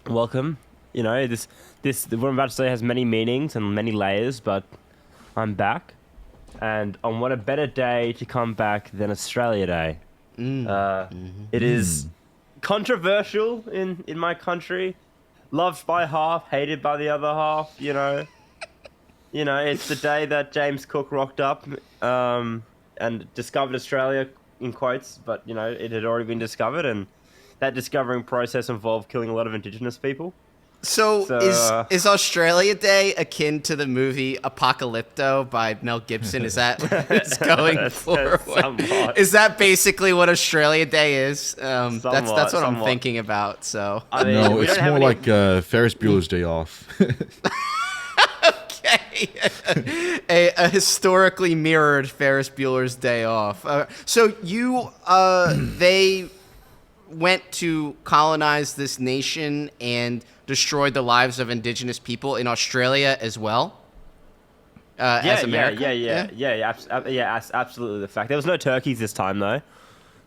Welcome. You know, this what I'm about to say has many meanings and many layers, but I'm back. And on what a better day to come back than Australia Day. It is controversial in my country. Loved by half, hated by the other half, you know. It's the day that James Cook rocked up and discovered Australia, in quotes, but, it had already been discovered, and that discovering process involved killing a lot of indigenous people. So is Australia Day akin to the movie Apocalypto by Mel Gibson? Is that what it's going for? Is that basically what Australia Day is? That's what I'm thinking about. So no, it's more like Ferris Bueller's Day Off. Okay, a historically mirrored Ferris Bueller's Day Off. So they went to colonize this nation and destroyed the lives of indigenous people in Australia as well. As America? Absolutely. The fact there was no turkeys this time though.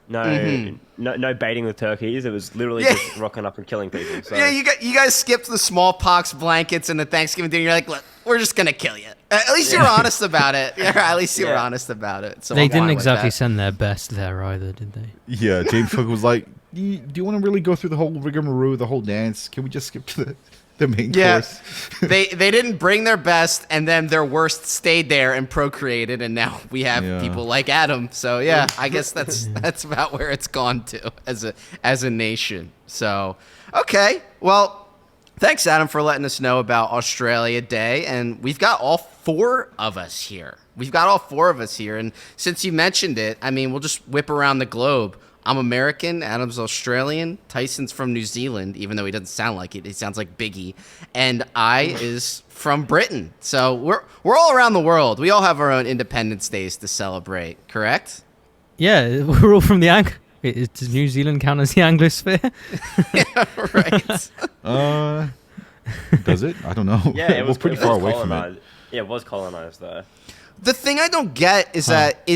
No baiting with turkeys. It was literally just rocking up and killing people. So. Yeah, you guys skipped the smallpox blankets and the Thanksgiving dinner. You're like, look, we're just gonna kill you. At least you were honest about it. At least you were honest about it. So they didn't exactly send their best there either, did they? Yeah, James Cook was like, do you want to really go through the whole rigmarole, the whole dance? Can we just skip to the main course? they didn't bring their best, and then their worst stayed there and procreated, and now we have people like Adam. So I guess that's about where it's gone to as a nation. So okay, well. Thanks, Adam, for letting us know about Australia Day. And we've got all four of us here. And since you mentioned it, I mean, we'll just whip around the globe. I'm American. Adam's Australian. Tyson's from New Zealand, even though he doesn't sound like it. He sounds like Biggie. And I is from Britain. So we're all around the world. We all have our own Independence Days to celebrate, correct? Yeah, we're all from the Does New Zealand count as the Anglosphere? Right. Does it? I don't know. Yeah, it was pretty far away from it. Yeah, it was colonized though. The thing I don't get is that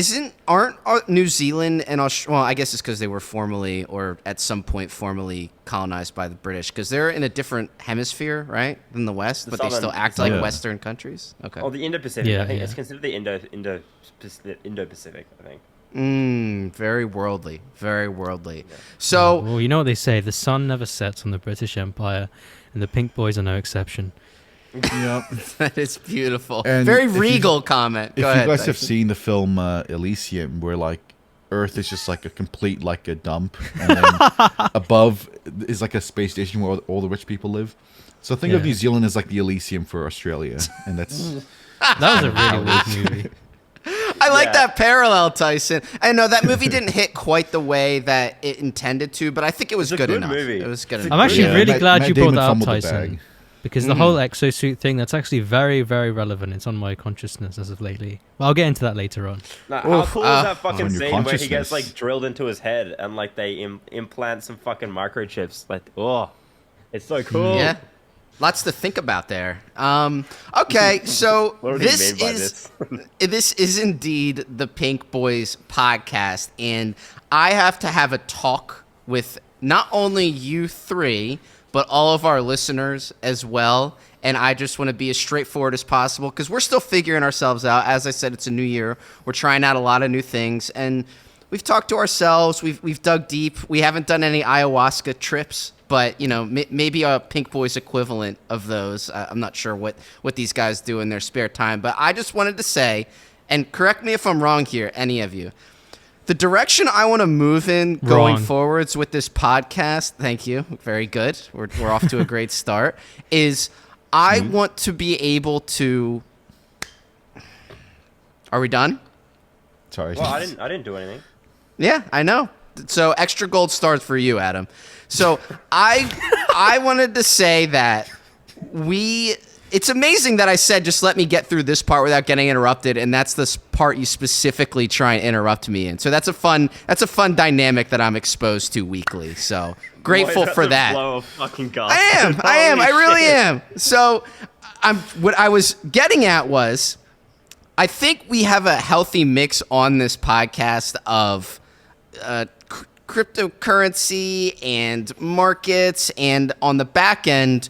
aren't New Zealand and Australia? Well, I guess it's because they were formerly or at some point formerly colonized by the British because they're in a different hemisphere, right, than the West, but they still act like Western countries. Okay. Oh, the Indo-Pacific. I think it's considered the Indo-Pacific. I think. Very worldly. Yeah. So, well, you know what they say: the sun never sets on the British Empire, and the Pink Boys are no exception. Yep. That is beautiful. And very regal comment. Go ahead, you guys Tyson. have seen the film Elysium, where like Earth is just like a complete like a dump, and then above is like a space station where all the rich people live. So think of New Zealand as like the Elysium for Australia, and that's that was a really weird movie. I like that parallel, Tyson. I know that movie didn't hit quite the way that it intended to, but I think it was good enough. Movie. It was good enough. I'm actually really glad you brought that up, fumbled the Tyson, bag. because the whole exosuit thing, that's actually very, very relevant. It's on my consciousness as of lately. Well, I'll get into that later on. Now, how cool is that fucking on your scene where he gets consciousness. like drilled into his head and like they implant some fucking microchips? Like, it's so cool. Yeah. Lots to think about there. Okay, so What do you this mean by is this is indeed the Pink Boys podcast, and I have to have a talk with not only you three, but all of our listeners as well. And I just want to be as straightforward as possible because we're still figuring ourselves out. As I said, it's a new year. We're trying out a lot of new things, and we've talked to ourselves. We've dug deep. We haven't done any ayahuasca trips. But, maybe a Pink Boys equivalent of those. I'm not sure what these guys do in their spare time. But I just wanted to say, and correct me if I'm wrong here, any of you, the direction I want to move in going forwards with this podcast, thank you, very good. We're off to a great start, is I want to be able to... Are we done? Sorry. Well, I didn't do anything. Yeah, I know. So extra gold stars for you, Adam. So I wanted to say that it's amazing that I said just let me get through this part without getting interrupted, and that's the part you specifically try and interrupt me in. So that's a fun dynamic that I'm exposed to weekly. So grateful for that. Blow a fucking gun. I am. I really am. So what I was getting at was I think we have a healthy mix on this podcast of cryptocurrency and markets, and on the back end,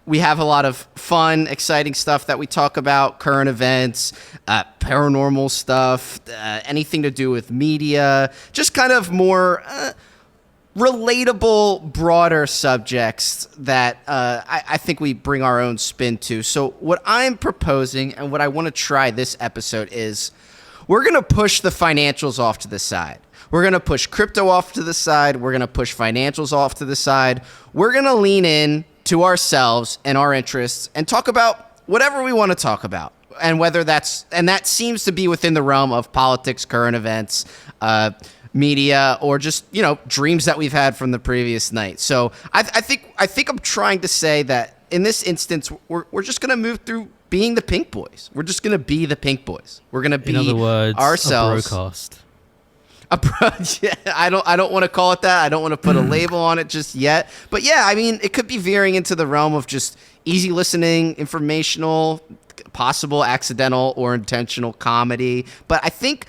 we have a lot of fun, exciting stuff that we talk about, current events, paranormal stuff, anything to do with media, just kind of more relatable, broader subjects that I think we bring our own spin to. So what I'm proposing and what I want to try this episode is we're going to push the financials off to the side. We're going to push crypto off to the side. We're going to push financials off to the side. We're going to lean in to ourselves and our interests and talk about whatever we want to talk about. And whether that seems to be within the realm of politics, current events, media, or just, dreams that we've had from the previous night. So I think I'm trying to say that in this instance, we're just going to move through being the Pink Boys. We're just going to be the Pink Boys. We're going to be, in other words, ourselves. A broadcast. Yeah, I don't want to call it that. I don't want to put a label on it just yet. But yeah, I mean, it could be veering into the realm of just easy listening, informational, possible accidental or intentional comedy. But I think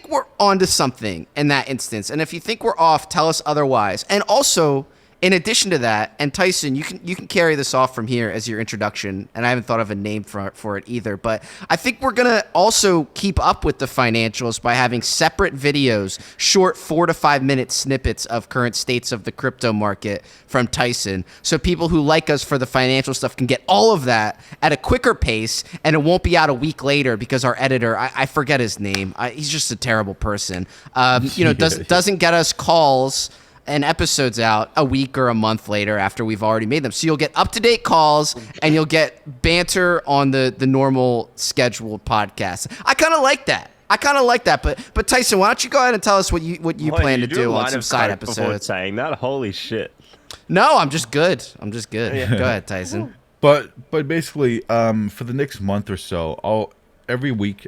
we're onto something in that instance. And if you think we're off, tell us otherwise. And also, in addition to that, and Tyson, you can carry this off from here as your introduction, and I haven't thought of a name for it either, but I think we're going to also keep up with the financials by having separate videos, short 4 to 5 minute snippets of current states of the crypto market from Tyson, so people who like us for the financial stuff can get all of that at a quicker pace, and it won't be out a week later because our editor, I forget his name, he's just a terrible person, doesn't get us calls and episodes out a week or a month later after we've already made them. So you'll get up-to-date calls and you'll get banter on the normal scheduled podcast. I kind of like that. But Tyson, why don't you go ahead and tell us what you plan to do on some side episodes? Saying that, holy shit. No, I'm just good. Yeah. Go ahead, Tyson. But basically, for the next month or so, I'll every week,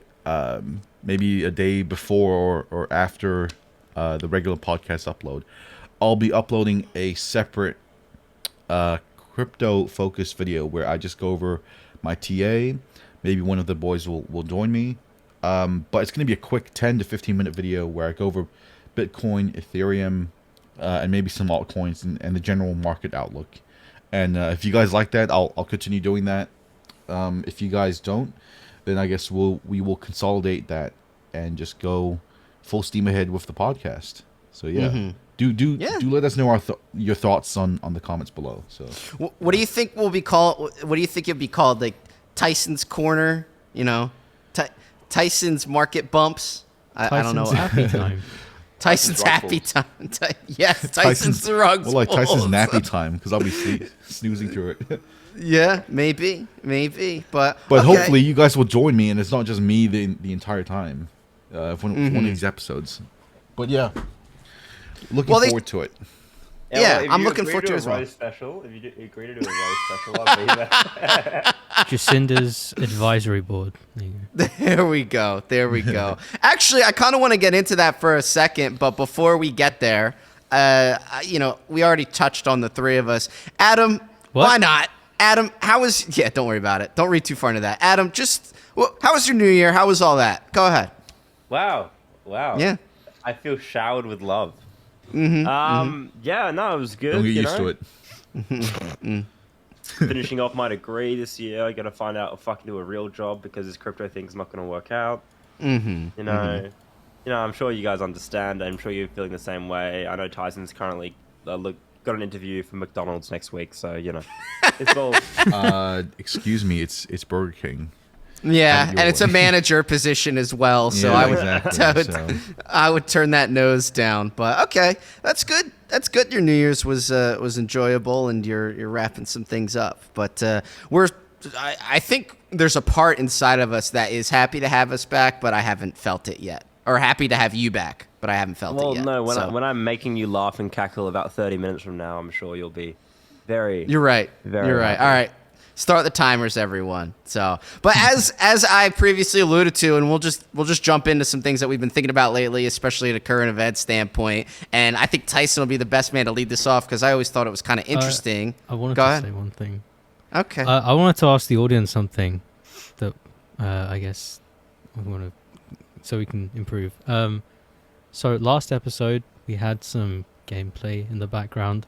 maybe a day before or after the regular podcast upload, I'll be uploading a separate crypto-focused video where I just go over my TA. Maybe one of the boys will join me. But it's going to be a quick 10 to 15-minute video where I go over Bitcoin, Ethereum, and maybe some altcoins and the general market outlook. And if you guys like that, I'll continue doing that. If you guys don't, then I guess we will consolidate that and just go full steam ahead with the podcast. So yeah. Mm-hmm. Do let us know your thoughts on the comments below. So what do you think will be called? What do you think it'll be called? Like Tyson's Corner, Tyson's Market Bumps. I don't know. Happy Time. Tyson's Happy Time. Yes, Tyson's Rugs. Well, like Tyson's Nappy Time because I'll be snoozing through it. Yeah, maybe, but okay. Hopefully you guys will join me, and it's not just me the entire time for one of these episodes. But yeah. Looking forward to it. Yeah, I'm looking forward to it as well. Special, if you agree to do a roast special, I'll be there. Jacinda's advisory board. There we go. Actually, I kind of want to get into that for a second, but before we get there, we already touched on the three of us. Adam, why not? Adam, don't worry about it. Don't read too far into that. Adam, how was your New Year? How was all that? Go ahead. Wow. Yeah. I feel showered with love. Mm-hmm. Yeah, no, it was good. Don't get used to it. Finishing off my degree this year, I got to find out if I can do a real job because this crypto thing's not going to work out. Mm-hmm. I'm sure you guys understand. I'm sure you're feeling the same way. I know Tyson's currently got an interview for McDonald's next week, so it's all. Excuse me, it's Burger King. Yeah, and it's a manager position as well, so yeah, I would turn that nose down. But okay, that's good. Your New Year's was enjoyable, and you're wrapping some things up. But I think there's a part inside of us that is happy to have us back, but I haven't felt it yet, or happy to have you back, but I haven't felt it yet. Well, no, when I'm making you laugh and cackle about 30 minutes from now, I'm sure you'll be very. You're right. You're right. All right. Start the timers, everyone. So, but as I previously alluded to, and we'll just jump into some things that we've been thinking about lately, especially at a current event standpoint. And I think Tyson will be the best man to lead this off because I always thought it was kind of interesting. I wanted to say one thing. Okay. I wanted to ask the audience something that I guess I want to, so we can improve. So last episode We had some gameplay in the background.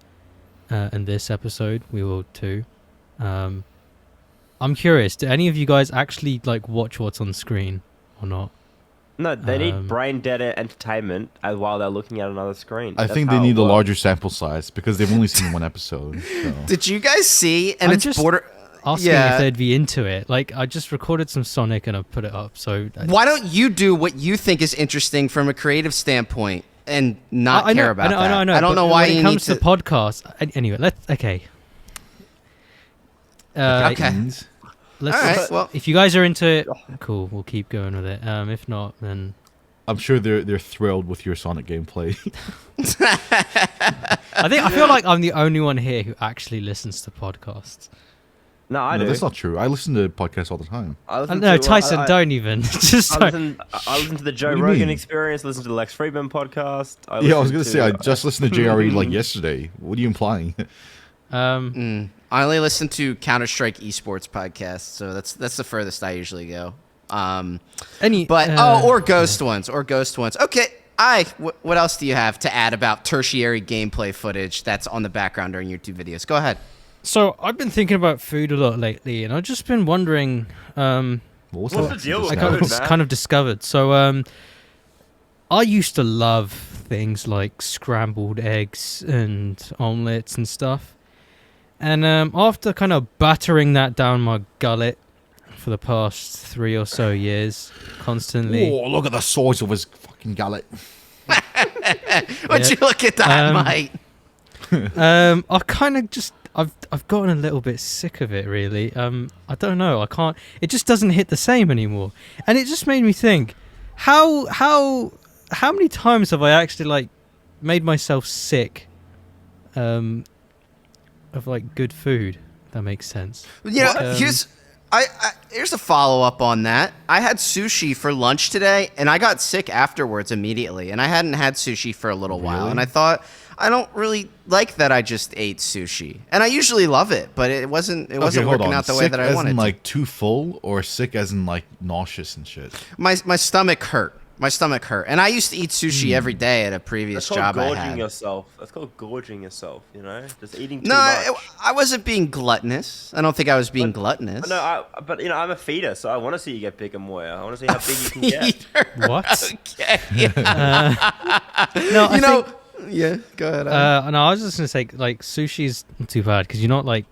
In this episode, we will too. I'm curious, do any of you guys actually like watch what's on screen or not? No, they need brain dead entertainment while they're looking at another screen. I think they need a larger sample size because they've only seen one episode. So. Did you guys see? And I'm it's just border. asking if they'd be into it. Like, I just recorded some Sonic and I put it up. So why don't you do what you think is interesting from a creative standpoint and not care about that? I know. I don't know why when you it comes need to podcast. Anyway, okay. Let's. All right, well, if you guys are into it, cool. We'll keep going with it. If not, then I'm sure they're thrilled with your Sonic gameplay. I feel like I'm the only one here who actually listens to podcasts. No, I do. That's not true. I listen to podcasts all the time. No, Tyson, don't even. Just I listen to the Joe Rogan Experience. Listen to the Lex Friedman podcast. I was gonna say I just listened to JRE like yesterday. What are you implying? I only listen to Counter-Strike esports podcasts, so that's the furthest I usually go. Or ghost ones. Okay, what else do you have to add about tertiary gameplay footage that's on the background during your 2 videos? Go ahead. So I've been thinking about food a lot lately, and I've just been wondering. What's the deal with kind of discovered. So I used to love things like scrambled eggs and omelets and stuff. And after kind of battering that down my gullet for the past 3 or so years, constantly. Oh, look at the size of his fucking gullet. Would you look at that, mate? I've kind of just I've gotten a little bit sick of it, really. I don't know. I can't. It just doesn't hit the same anymore, and it just made me think: how many times have I actually like made myself sick? Of like good food, if that makes sense. Here's a follow-up on that. I had sushi for lunch today, and I got sick afterwards immediately, and I hadn't had sushi for a little while, and I thought, I don't really like that I just ate sushi. And I usually love it, but it wasn't working out the way that I wanted. Sick as in like too full, or sick as in like nauseous and shit? My stomach hurt. My stomach hurt. And I used to eat sushi every day at a previous job I had. That's called gorging yourself, you know? Just eating too much. No, I wasn't being gluttonous. I don't think I was being gluttonous. No, but you know, I'm a feeder, so I want to see you get big and more. I want to see how big you can get. What? Okay. Yeah, go ahead. No, I was just going to say, like, sushi's not too bad, because you're not, like...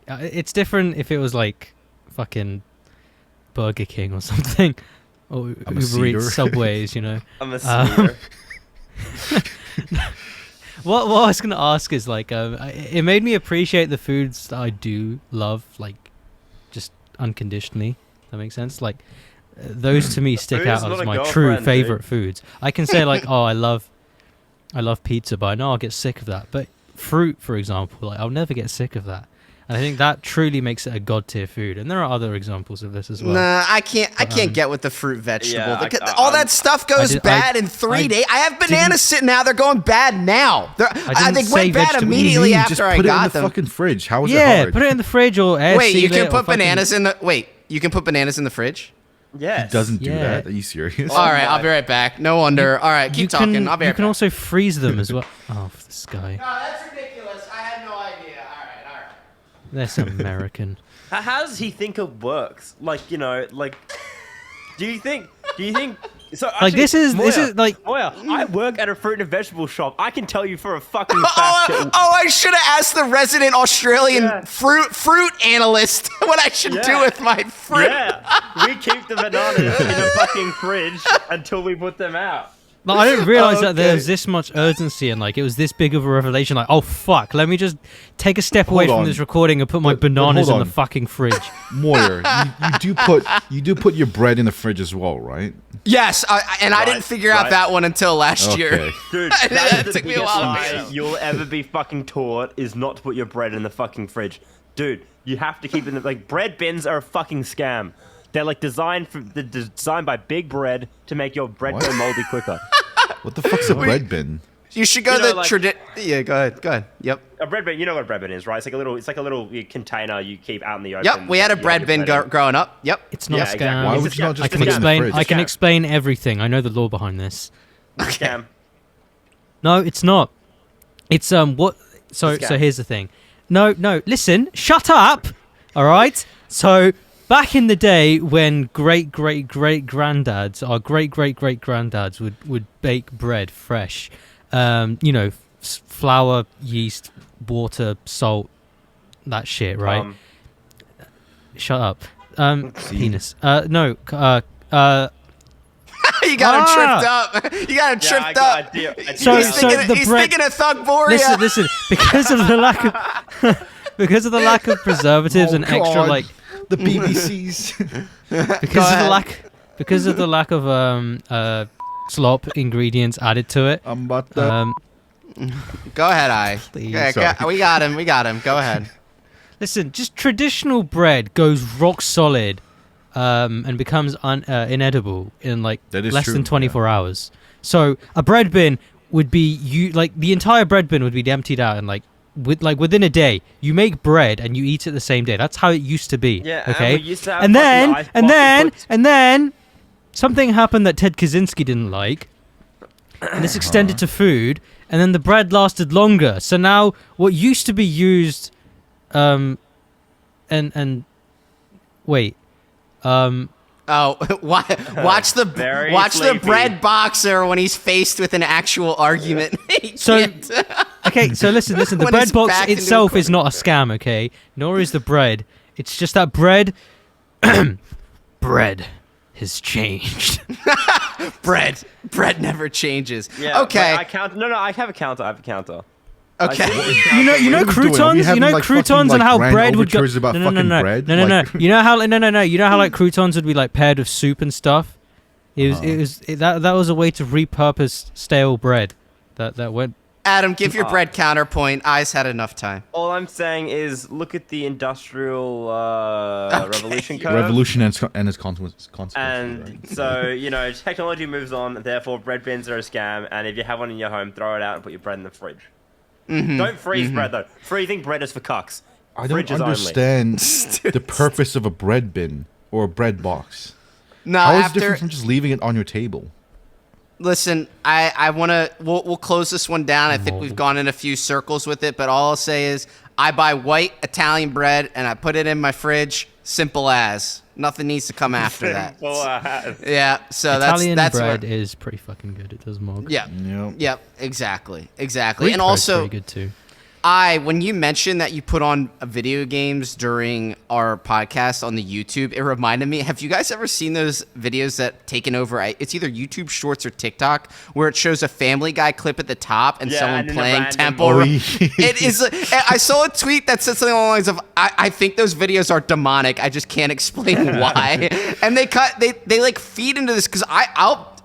it's different if it was, like, fucking Burger King or something. Or Uber Eats, Subways, you know. I'm a cedar. What I was going to ask is, like, it made me appreciate the foods that I do love, like, just unconditionally. That makes sense? Like, those to me stick out as my true favorite foods. I can say, like, oh, I love pizza, but I know I'll get sick of that. But fruit, for example, like, I'll never get sick of that. And I think that truly makes it a god tier food. And there are other examples of this as well. Nah, I can't get with the fruit vegetable. All that stuff goes bad in 3 days. I have bananas sitting out. They're going bad now. They went bad immediately after I got them. Just put it in the fucking fridge. How is it hard? hard? Put it in the fridge or air Wait, you can it put bananas in the... Wait, you can put bananas in the fridge? Yes. He doesn't do that. Are you serious? All right, I'll be right back. No wonder. All right, keep talking. I'll be right back. You can also freeze them as well. Oh, this guy. No, that's ridiculous. I had no idea. All right. That's American. How does he think it works? Like, you know, like... Do you think... So actually, like this is like Moya, I work at a fruit and vegetable shop. I can tell you for a fucking fact. I should have asked the resident Australian fruit analyst what I should do with my fruit. Yeah, we keep the bananas in a fucking fridge until we put them out. Like, I didn't realize that there was this much urgency and like it was this big of a revelation. Like, oh fuck, let me just take a step away from this recording and put my bananas in the fucking fridge. Moyer, you do put your bread in the fridge as well, right? Yes, I didn't figure out that one until last year. Dude, that took me a while. Lie you'll ever be fucking taught is not to put your bread in the fucking fridge. Dude, you have to keep it in the... Like, bread bins are a fucking scam. They're like designed by Big Bread to make your bread go moldy quicker. What the fuck's a bread bin? You should go Yeah, go ahead. Yep. A bread bin, you know what a bread bin is, right? It's like a little container you keep out in the open. Yep, we had a bread bin growing up. Yep. It's not a scam. Exactly. Why would you not just put it in the fridge? I can explain everything. I know the law behind this. Scam. No, it's not. It's what? So here's the thing. No, listen, shut up. All right. So back in the day when great granddads, our great granddads would bake bread fresh, flour, yeast, water, salt, that shit, right? Shut up. Penis. No. You got him tripped up. You got him tripped up. He's thinking of Thugboria. Listen. Because of the lack of preservatives and extra like the BBCs. because of the lack of slop ingredients added to it. Go ahead, we got him. Go ahead. Listen, just traditional bread goes rock solid. And becomes inedible in like less than 24 hours. So a bread bin would be the entire bread bin would be emptied out and within a day. You make bread and you eat it the same day. That's how it used to be. Yeah. Okay. And we used to have and then something happened that Ted Kaczynski didn't like, and this extended to food. And then the bread lasted longer. So now what used to be used, wait. Watch the bread boxer when he's faced with an actual argument. So listen. The bread box itself is not a scam, okay? Nor is the bread. It's just that bread has changed. bread never changes. Yeah, okay. I have a counter. Okay. You know croutons. You know croutons and how bread would go. No. You know how like croutons would be like paired with soup and stuff. That was a way to repurpose stale bread. That went. Adam, give your bread counterpoint. I's had enough time. All I'm saying is look at the industrial revolution curve. Revolution and its consequences. And right? so technology moves on. Therefore, bread bins are a scam. And if you have one in your home, throw it out and put your bread in the fridge. Mm-hmm. Don't freeze bread though. Freezing bread is for cucks. I don't understand the purpose of a bread bin or a bread box. No, how is it different from just leaving it on your table? Listen, I want to. We'll close this one down. I think we've gone in a few circles with it, but all I'll say is I buy white Italian bread and I put it in my fridge. Simple as. Nothing needs to come after that. Yeah, so Italian that's bread is pretty fucking good. It does mog. Yeah. Yep. Exactly. Greek and also pretty good too. When you mentioned that you put on video games during our podcast on the YouTube, it reminded me, have you guys ever seen those videos that taken over? It's either YouTube Shorts or TikTok, where it shows a Family Guy clip at the top and someone playing Temple Run. It is. I saw a tweet that said something along the lines of, I think those videos are demonic. I just can't explain why. And they like feed into this because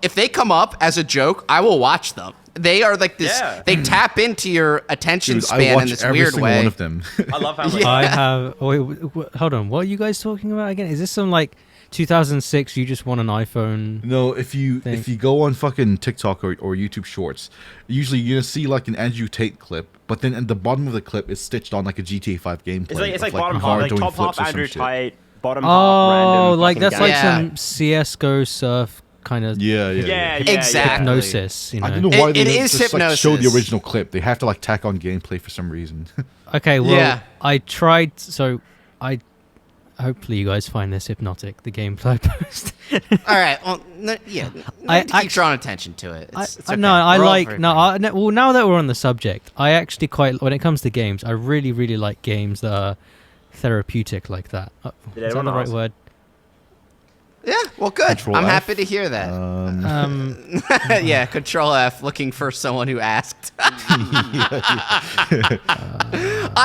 if they come up as a joke, I will watch them. They are like this. Yeah. They tap into your attention span in this weird way. One of them. I love how. I have. Wait, hold on. What are you guys talking about again? Is this some like 2006? You just want an iPhone? No. If you go on fucking TikTok or YouTube Shorts, usually you're gonna see like an Andrew Tate clip, but then at the bottom of the clip is stitched on like a GTA 5 gameplay. It's like bottom half, like top half Andrew Tate, bottom half random. Oh, like that's game. like some CS:GO surf. Kind of exactly hypnosis. I don't know why they is just hypnosis. Show the original clip. They have to like tack on gameplay for some reason. Okay, well, I tried. So hopefully you guys find this hypnotic. The gameplay post. All right. Well, I keep drawing attention to it. It's okay. Now that we're on the subject, I actually when it comes to games, I really like games that are therapeutic like that. Is that the right word? Yeah, well, good. Control I'm F. happy to hear that. Yeah, Control F, looking for someone who asked. I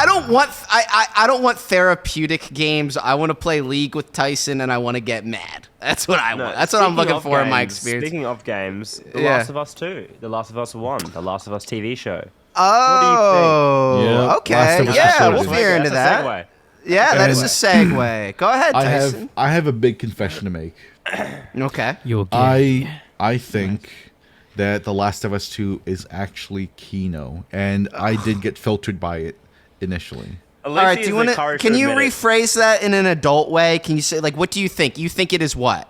don't want therapeutic games. I want to play League with Tyson, and I want to get mad. That's what I want. That's what I'm looking for in my experience. Speaking of games, The Last of Us 2, The Last of Us 1, The Last of Us TV show. Oh, okay. Yeah, we'll veer into that. Yeah, that is a segue. Go ahead, Tyson. I have a big confession to make. Okay. I think that The Last of Us 2 is actually Kino, and I did get filtered by it initially. All right, do you want to? Can you rephrase that in an adult way? Can you say what do you think? You think it is what?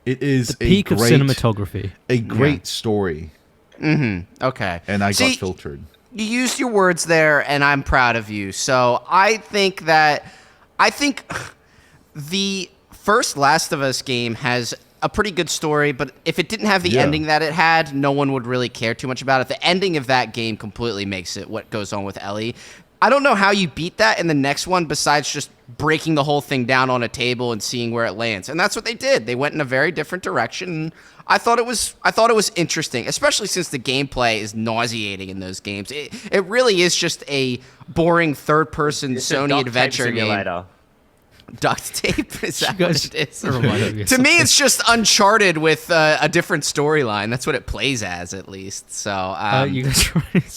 It is the peak of cinematography. A great story. Okay. And I See, got filtered. You used your words there, and I'm proud of you. So I think the first Last of Us game has a pretty good story, but if it didn't have the ending that it had, no one would really care too much about it. The ending of that game completely makes it what goes on with Ellie. I don't know how you beat that in the next one besides just breaking the whole thing down on a table and seeing where it lands. And that's what they did. They went in a very different direction. I thought it was interesting, especially since the gameplay is nauseating in those games. It really is just a boring third-person Sony adventure game. Duct tape? Is that what it is? To me, it's just Uncharted with a different storyline. That's what it plays as, at least. So, you guys are right.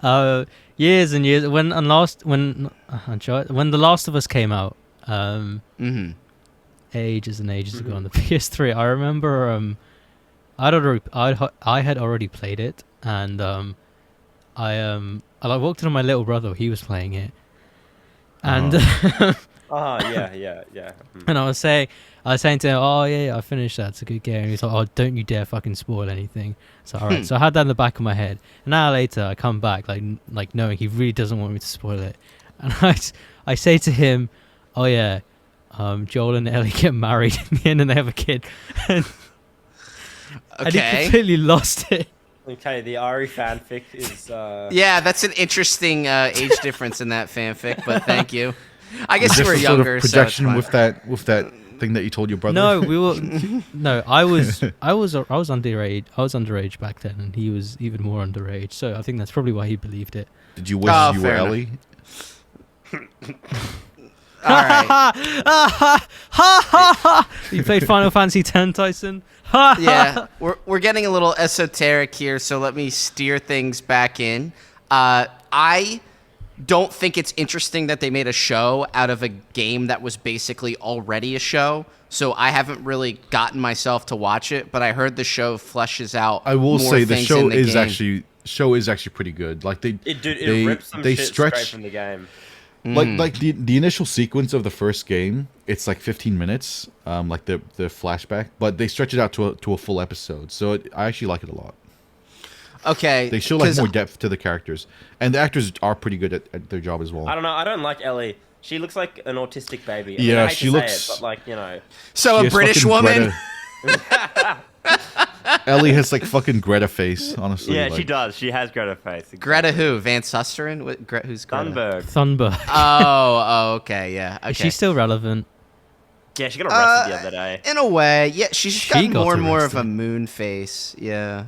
So, years and years when The Last of Us came out, ages and ages ago on the PS3, I remember I had already played it, and I walked in on my little brother. He was playing it. And and I was saying to him, "Oh yeah, I finished that. It's a good game." And he's like, "Oh, don't you dare fucking spoil anything." So all right, so I had that in the back of my head. An hour later, I come back like knowing he really doesn't want me to spoil it, and I say to him, "Oh yeah, Joel and Ellie get married in the end, and they have a kid." And he completely lost it. Okay, the Ari fanfic is... Yeah, that's an interesting age difference in that fanfic, but thank you. I guess you were younger, projection so with that thing that you told your brother. No, we were... No, I was underage. I was underage back then, and he was even more underage, so I think that's probably why he believed it. Did you wish you were Ellie? All right. You played Final Fantasy X, Tyson? Yeah, we're getting a little esoteric here, so let me steer things back in. I don't think it's interesting that they made a show out of a game that was basically already a show, so I haven't really gotten myself to watch it, but I heard the show fleshes out. I will more say the things show in the is game. actually pretty good. Like it rips some shit straight from the game. Like the initial sequence of the first game, it's like 15 minutes, like the flashback, but they stretch it out to a full episode. So I actually like it a lot. Okay, they show like more depth to the characters, and the actors are pretty good at their job as well. I don't know. I don't like Ellie. She looks like an autistic baby. Yeah, I hate she to say looks. it, but like So a British woman. Ellie has like fucking Greta face, honestly. Yeah, like. she does. She has Greta face. Exactly. Greta who? Van Susteren? Who's Greta? Thunberg. Oh, okay, yeah. Okay. Is she still relevant? Yeah, she got arrested the other day. In a way, yeah. She's just got more and more of a moon face. Yeah.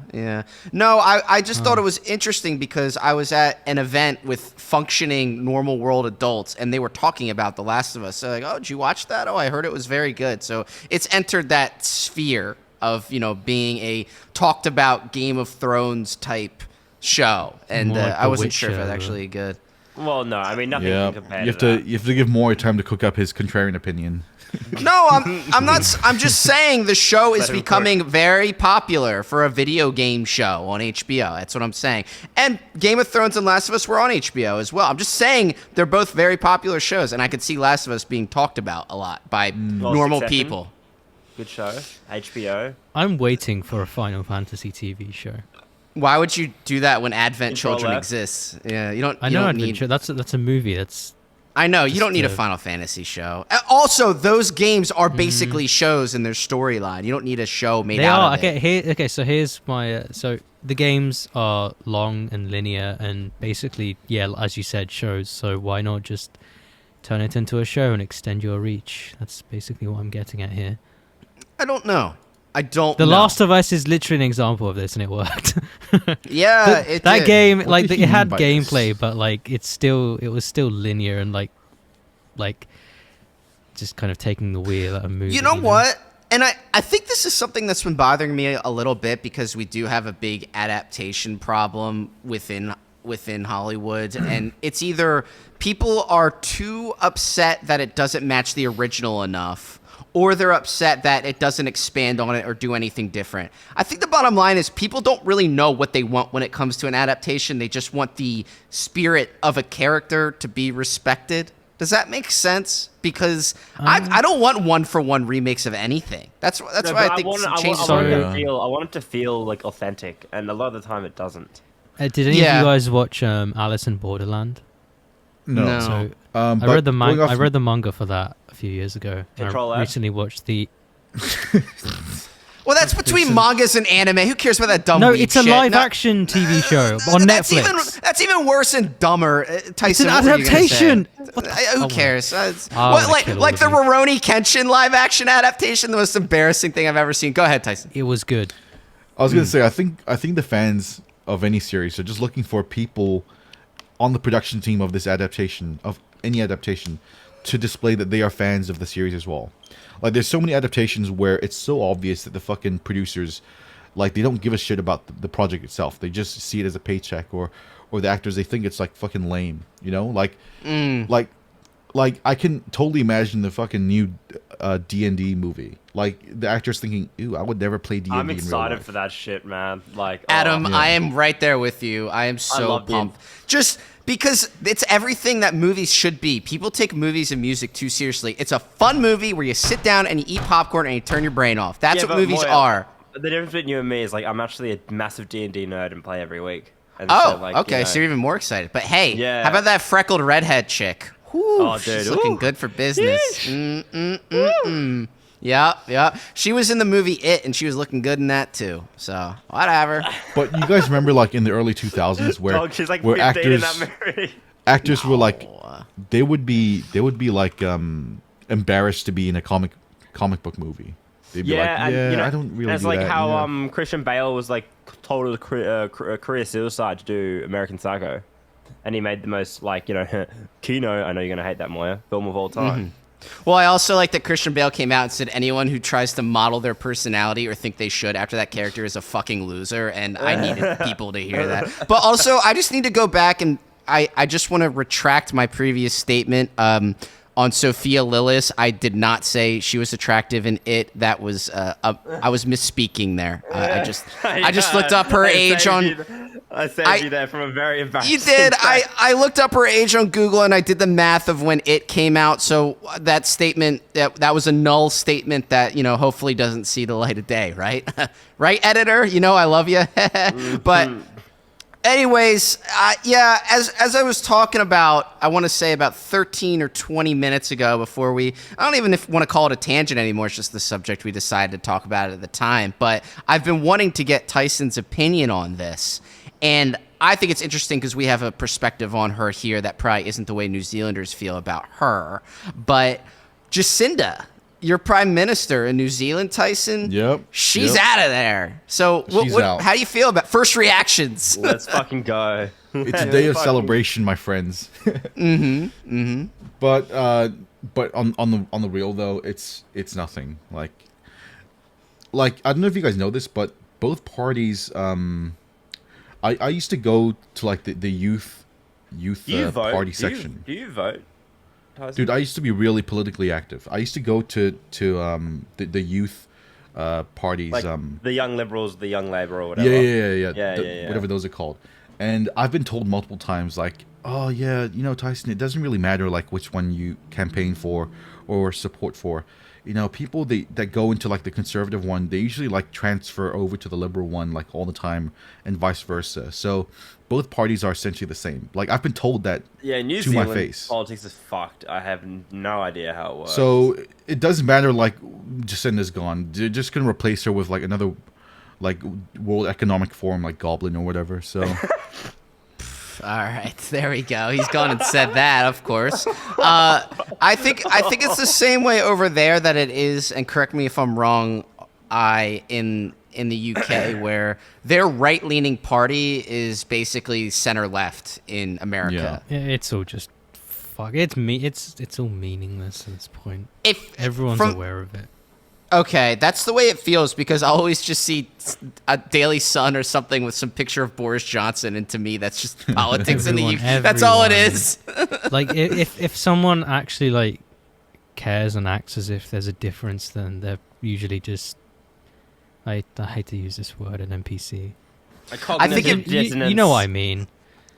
No, I just thought it was interesting because I was at an event with functioning normal world adults, and they were talking about The Last of Us. So like, oh, did you watch that? Oh, I heard it was very good. So it's entered that sphere of being a talked about Game of Thrones type show, and More like I wasn't Witcher. sure if it was actually good. Well, no, I mean nothing Yeah, can compare you to that. have to give more time to cook up his contrarian opinion. No, I'm not. I'm just saying the show is becoming very popular for a video game show on HBO. That's what I'm saying. And Game of Thrones and Last of Us were on HBO as well. I'm just saying they're both very popular shows, and I could see Last of Us being talked about a lot by normal people. Good show. HBO. I'm waiting for a Final Fantasy TV show. Why would you do that when Advent Control Children F. exists? Yeah, you don't. I you know don't Adventure. need. That's a movie. That's I know you don't need a Just, Final Fantasy show. Also, those games are basically shows in their storyline. You don't need a show made they out are of it. okay. So here's my so the games are long and linear and basically as you said, shows. So why not just turn it into a show and extend your reach? That's basically what I'm getting at here. I don't know. The Last of Us is literally an example of this, and it worked. Yeah, it that did. game, What like did it he had mean by gameplay, this? but like it was still linear and like just kind of taking the wheel at a movie. You know what? And I think this is something that's been bothering me a little bit because we do have a big adaptation problem within Hollywood. And it's either people are too upset that it doesn't match the original enough, or they're upset that it doesn't expand on it or do anything different. I think the bottom line is people don't really know what they want when it comes to an adaptation. They just want the spirit of a character to be respected. Does that make sense? Because I don't want one-for-one remakes of anything. That's why I think some changes. I want it to feel like authentic, and a lot of the time it doesn't. Did any of you guys watch Alice in Borderland? No. So I read the manga for that a few years ago. I recently watched the. Well, that's between mangas and anime. Who cares about that dumb? No, it's a live-action TV show on Netflix. That's even worse and dumber. Tyson, it's an adaptation. Who cares? Like the Rurouni Kenshin live-action adaptation, the most embarrassing thing I've ever seen. Go ahead, Tyson. It was good. I was gonna say, I think the fans of any series are just looking for people on the production team of this adaptation, of any adaptation, to display that they are fans of the series as well. Like, there's so many adaptations where it's so obvious that the fucking producers, like, they don't give a shit about the project itself. They just see it as a paycheck, or the actors, they think it's, like, fucking lame, you know? Like, I can totally imagine the fucking new D&D movie. Like, the actors thinking, ooh, I would never play D&D in real life. I'm excited for that shit, man. Like, Adam, I am right there with you. I am so pumped. Just because it's everything that movies should be. People take movies and music too seriously. It's a fun movie where you sit down and you eat popcorn and you turn your brain off. That's what movies are. The difference between you and me is, like, I'm actually a massive D&D nerd and play every week. And okay, so you're even more excited. But hey, how about that freckled redhead chick? Whew, she's looking good for business. Yeah. She was in the movie It, and she was looking good in that too. So whatever. But you guys remember, like, in the early 2000s, where she's like where 15 in that movie. Actors were like, they would be like embarrassed to be in a comic book movie. They'd be like, and, you know, I don't really. It's do like that, how Christian Bale was like told a career suicide to do American Psycho. And he made the most, like, you know, Kino, I know you're going to hate that, Moya, film of all time. Well, I also like that Christian Bale came out and said anyone who tries to model their personality or think they should after that character is a fucking loser, and I needed people to hear that. But also, I just need to go back and I just want to retract my previous statement on Sophia Lillis. I did not say she was attractive in It. That was I was misspeaking there. I just looked up her age on. I saved you there from a very embarrassing. You did. I looked up her age on Google and I did the math of when It came out. So that statement, that was a null statement that, you know, hopefully doesn't see the light of day, right? Right, editor? You know I love you. But anyways, as I was talking about, I want to say about 13 or 20 minutes ago before I don't even want to call it a tangent anymore. It's just the subject we decided to talk about at the time. But I've been wanting to get Tyson's opinion on this. And I think it's interesting because we have a perspective on her here that probably isn't the way New Zealanders feel about her. But Jacinda, your prime minister in New Zealand, Tyson, she's out of there. So how do you feel about first reactions? Let's fucking go. It's a day of celebration, my friends. But on the real though, it's nothing. Like I don't know if you guys know this, but both parties I used to go to like the youth party section. Do you vote? Tyson? Dude, I used to be really politically active. I used to go to the youth parties, like the Young Liberals, the Young Labour, or whatever. Yeah. Whatever those are called. And I've been told multiple times, like, oh yeah, you know, Tyson, it doesn't really matter like which one you campaign for or support for. You know, people that go into like the conservative one, they usually like transfer over to the liberal one like all the time, and vice versa. So both parties are essentially the same. Like, I've been told that New to Zealand my face. Politics is fucked. I have no idea how it works. So it doesn't matter like Jacinda's gone. They're just gonna replace her with like another like World Economic Forum like goblin or whatever. So all right, there we go. He's gone and said that, of course. I think it's the same way over there that it is, and correct me if I'm wrong, in the UK, where their right-leaning party is basically center-left in America. Yeah, it's all just fuck. It's all meaningless at this point. If everyone's aware of it. Okay, that's the way it feels, because I'll always just see a Daily Sun or something with some picture of Boris Johnson, and to me, that's just politics in the UK. That's all it is. Like, if someone actually like cares and acts as if there's a difference, then they're usually just. I hate to use this word, an NPC. I think you know what I mean.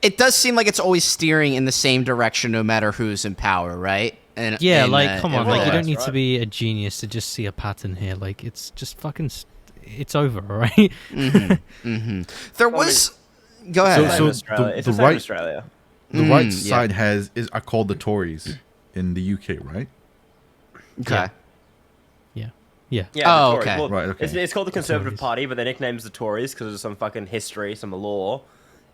it does seem like it's always steering in the same direction, no matter who's in power, right? And Yeah, like, come on, like, you don't need right. to be a genius to just see a pattern here. Like, it's just fucking, it's over, alright? There was. Go ahead. So Australia. the right Australia. the right yeah. side are called the Tories in the UK, right? Okay. Yeah. Yeah. Oh, the Tories. okay. Well, Right, okay. It's called the Conservative Tories. Party, but their nickname's the Tories because of some fucking history, some law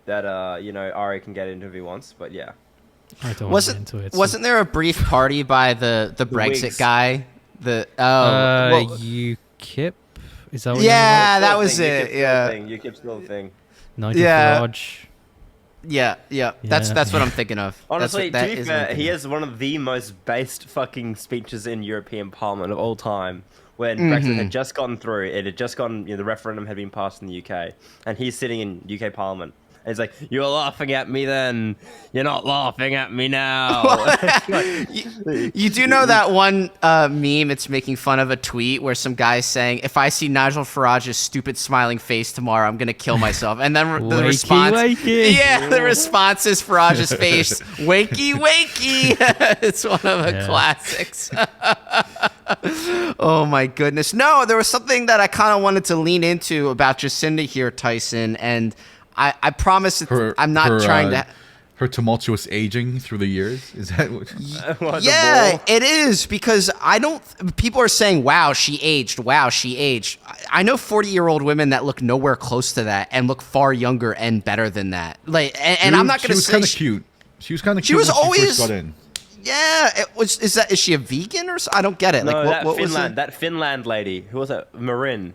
that Ari can get into if he wants. But yeah. I don't want to get Wasn't into it. so- wasn't there a brief party by the Brexit Whigs. guy? Well, UKIP? Is that what yeah, that Still a was thing, it. UKIP's still a Yeah. thing, UKIP's still a thing. Nigel Yeah. Farage? Yeah. That's Yeah. what I'm thinking of. Honestly, That's what, to be is what I'm fair, he thinking of. has one of the most based fucking speeches in European Parliament of all time. When Brexit had just gone through, it had just gone, the referendum had been passed in the UK, and he's sitting in UK Parliament. And he's like, "You were laughing at me then. You're not laughing at me now." You do know that one meme? It's making fun of a tweet where some guy's saying, "If I see Nigel Farage's stupid smiling face tomorrow, I'm gonna kill myself." And then the Wakey, response, wakey. yeah, the response is Farage's face, "Wakey, wakey." It's one of the Yeah. classics. Oh my goodness! No, there was something that I kind of wanted to lean into about Jacinda here, Tyson, and I promise I'm not trying to. Her tumultuous aging through the years, is that what? What, the Yeah, ball? it is because I don't. People are saying, "Wow, she aged. Wow, she aged." I know 40-year-old women that look nowhere close to that and look far younger and better than that. Like, and I'm not going to She was say kind of cute. She was kind of She cute was when she always- first got in. Yeah, it was. Is she a vegan or? I don't get it. No, Like, what was Finland, it? that Finland lady. Who was that? Marin.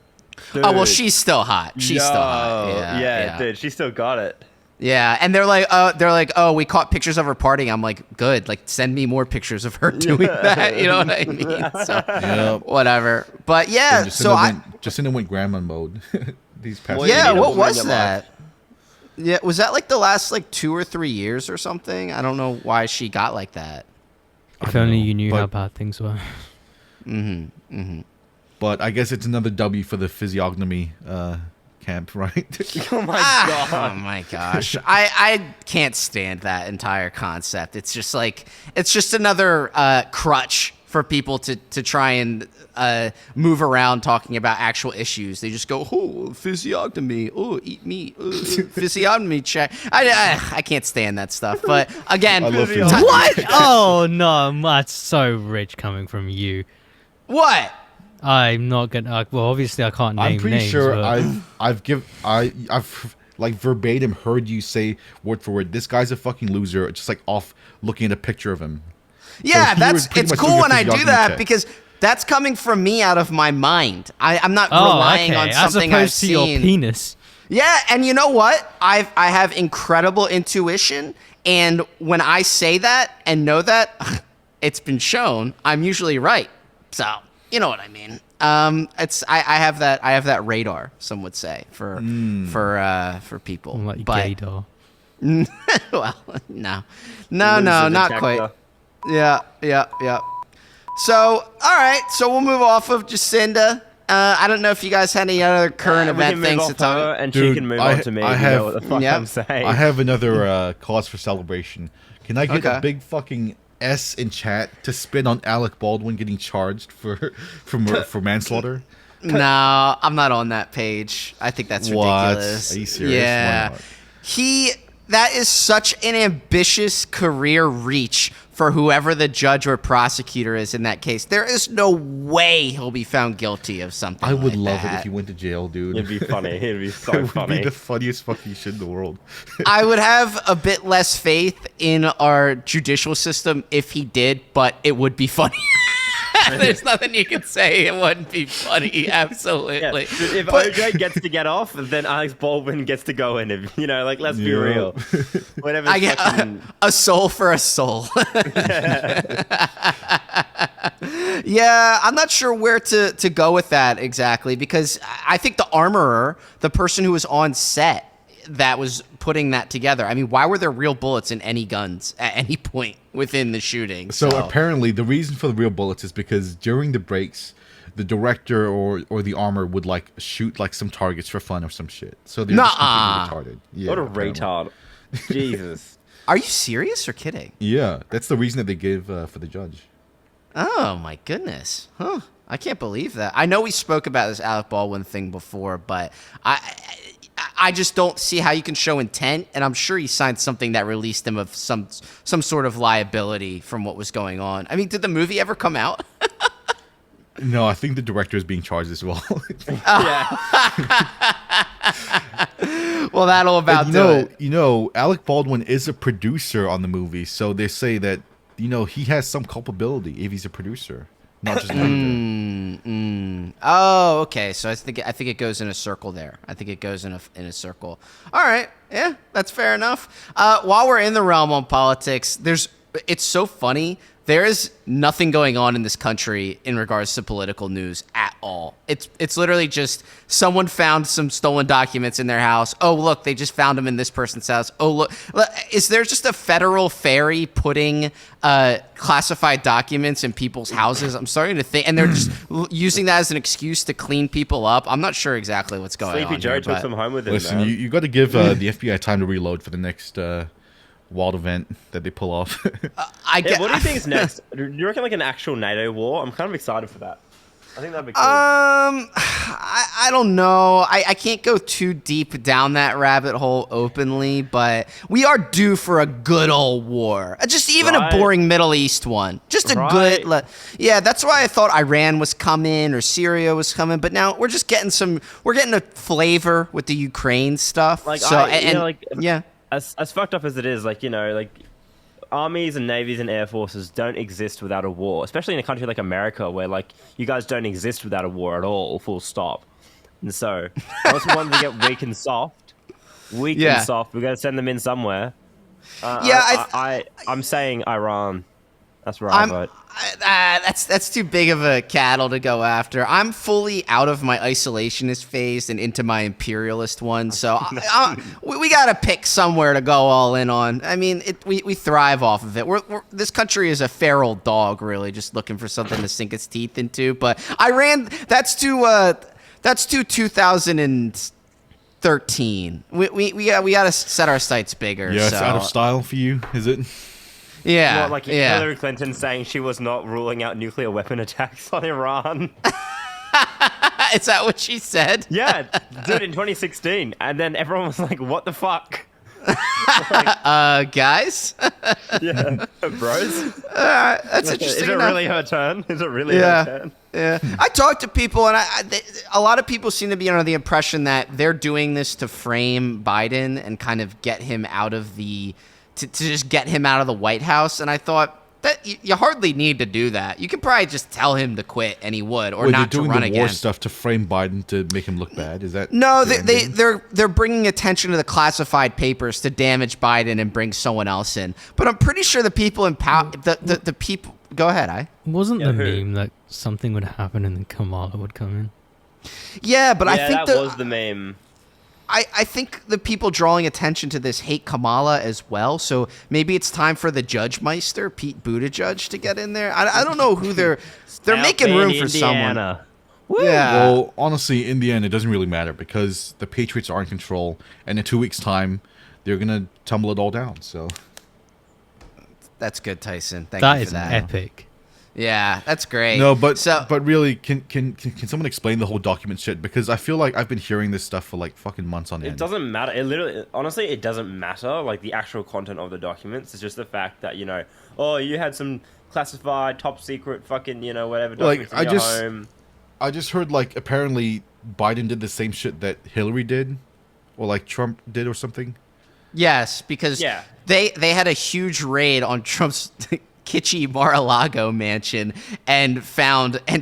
Oh well, Dude. she's still hot. She's still hot. Yo, Yeah, dude, she still got it. Yeah, and they're like, oh, we caught pictures of her partying. I'm like, good. Like, send me more pictures of her doing that. You know what I mean? So, Yep. whatever. But yeah, And so Jacinda went grandma mode these past. Well, few yeah, you need a years. what woman in was your that? Yeah, was that like the last like 2 or 3 years or something? I don't know why she got like that. If only you knew how but- bad things were. But I guess it's another W for the physiognomy camp, right? Oh my Oh god. my gosh. I can't stand that entire concept. It's just like it's just another crutch for people to try and move around talking about actual issues. They just go, oh, physiognomy, oh, eat meat, physiognomy check. I can't stand that stuff. But again, I love Ty- physiognomy. What? Oh, no, that's so rich coming from you. what? I'm not gonna. Well, obviously, I can't name I'm pretty names. sure but- I've like verbatim heard you say word for word, "This guy's a fucking loser," just like off looking at a picture of him. Yeah, he was pretty it's much cool doing a when I do physiognomy that check. because that's coming from me out of my mind. I'm not Oh, relying okay. on As something I've opposed to your seen. penis. Yeah, and you know what? I have incredible intuition, and when I say that and know that, it's been shown, I'm usually right. So you know what I mean. It's I have that radar. Some would say for people, I'm like but gaydar. well, no, Loser not detector. quite. Yeah. So, all right. So we'll move off of Jacinda. I don't know if you guys had any other current We can event move things off to talk her, about. and Dude, she can move I- on to me. I You have- know what the fuck Yep. I'm saying. I have another cause for celebration. Can I get Okay. a big fucking S in chat to spin on Alec Baldwin getting charged for manslaughter? No, I'm not on that page. I think that's What? ridiculous. Are you serious? Yeah. Why not? That is such an ambitious career reach for whoever the judge or prosecutor is in that case. There is no way he'll be found guilty of something. I would like love it that. if he went to jail, dude. It'd be funny. It'd be It so would be funny. the funniest fucking shit in the world. I would have a bit less faith in our judicial system if he did, but it would be funny. There's nothing you can say. It wouldn't be funny. Yeah. Absolutely. If But- OJ gets to get off, then Alex Baldwin gets to go in. If, like, let's be Yeah. real. Whatever. I get a soul for a soul. Yeah, I'm not sure where to go with that exactly because I think the armorer, the person who was on set that was putting that together, I mean, why were there real bullets in any guns at any point within the shooting? So apparently, the reason for the real bullets is because during the breaks, the director or the armor would like shoot like some targets for fun or some shit. So they're just Nuh-uh. completely retarded. Yeah, What a apparently. retard. Jesus. Are you serious or kidding? Yeah, that's the reason that they gave for the judge. Oh my goodness. Huh. I can't believe that. I know we spoke about this Alec Baldwin thing before, but I just don't see how you can show intent, and I'm sure he signed something that released him of some sort of liability from what was going on. I mean, did the movie ever come out? No, I think the director is being charged as well. Yeah. Well, that'll about do it. You know, Alec Baldwin is a producer on the movie, so they say that, you know, he has some culpability if he's a producer, not just an actor. Oh, okay. So I think it goes in a circle there. I think it goes in a circle. All right. Yeah, that's fair enough. While we're in the realm on politics, it's so funny. There is nothing going on in this country in regards to political news at all. It's literally just someone found some stolen documents in their house. Oh, look, they just found them in this person's house. Oh, look, is there just a federal ferry putting classified documents in people's houses? I'm starting to think, and they're just using that as an excuse to clean people up. I'm not sure exactly what's going on. Sleepy Joe took some home with him. Listen, man. you got to give the FBI time to reload for the next wild event that they pull off. What do you think is next? Do you reckon like an actual NATO war? I'm kind of excited for that. I think that'd be cool. I don't know. I can't go too deep down that rabbit hole openly, but we are due for a good old war. Just even a boring Middle East one. Just a good. Yeah, that's why I thought Iran was coming or Syria was coming, but now we're just getting we're getting a flavor with the Ukraine stuff. Like, so yeah. As fucked up as it is, like, you know, like armies and navies and air forces don't exist without a war, especially in a country like America where like you guys don't exist without a war at all, full stop. And so once we want to get weak and soft, we got to send them in somewhere. I'm saying Iran. That's where I vote. That's too big of a cattle to go after. I'm fully out of my isolationist phase and into my imperialist one. So we got to pick somewhere to go all in on. I mean, we thrive off of it. This country is a feral dog, really, just looking for something to sink its teeth into. But Iran, that's to 2013. We got to set our sights bigger. Yeah, it's out of style for you, is it? Yeah, like Hillary Clinton saying she was not ruling out nuclear weapon attacks on Iran. Is that what she said? Yeah, did in 2016, and then everyone was like, "What the fuck?" Guys? Yeah, bros. That's interesting. Is it really her turn? Is it really her turn? Yeah. I talked to people, and a lot of people seem to be under the impression that they're doing this to frame Biden and kind of get him out of the. To just get him out of the White House, and I thought that you hardly need to do that. You could probably just tell him to quit, and he would, or not to run again. They're doing the war stuff to frame Biden to make him look bad. Is that no? They're bringing attention to the classified papers to damage Biden and bring someone else in. But I'm pretty sure the people in power, the people. Go ahead, Wasn't the meme that something would happen and then Kamala would come in? Yeah, but I think that was the meme. I think the people drawing attention to this hate Kamala as well, so maybe it's time for the Judge Meister, Pete Buttigieg, to get in there. I don't know who they're making room for someone. Yeah. Well, honestly, in the end, it doesn't really matter because the Patriots are in control, and in 2 weeks' time, they're gonna tumble it all down. So that's good, Tyson. Thank you for that. That is epic. Yeah, that's great. No, but really, can someone explain the whole document shit? Because I feel like I've been hearing this stuff for like fucking months on end. It doesn't matter. Honestly, it doesn't matter. Like the actual content of the documents. It's just the fact that, you know, you had some classified, top secret, fucking, you know, whatever documents in your home. I just heard like apparently Biden did the same shit that Hillary did, or like Trump did, or something. Yes, because they had a huge raid on Trump's kitschy Mar-a-Lago mansion and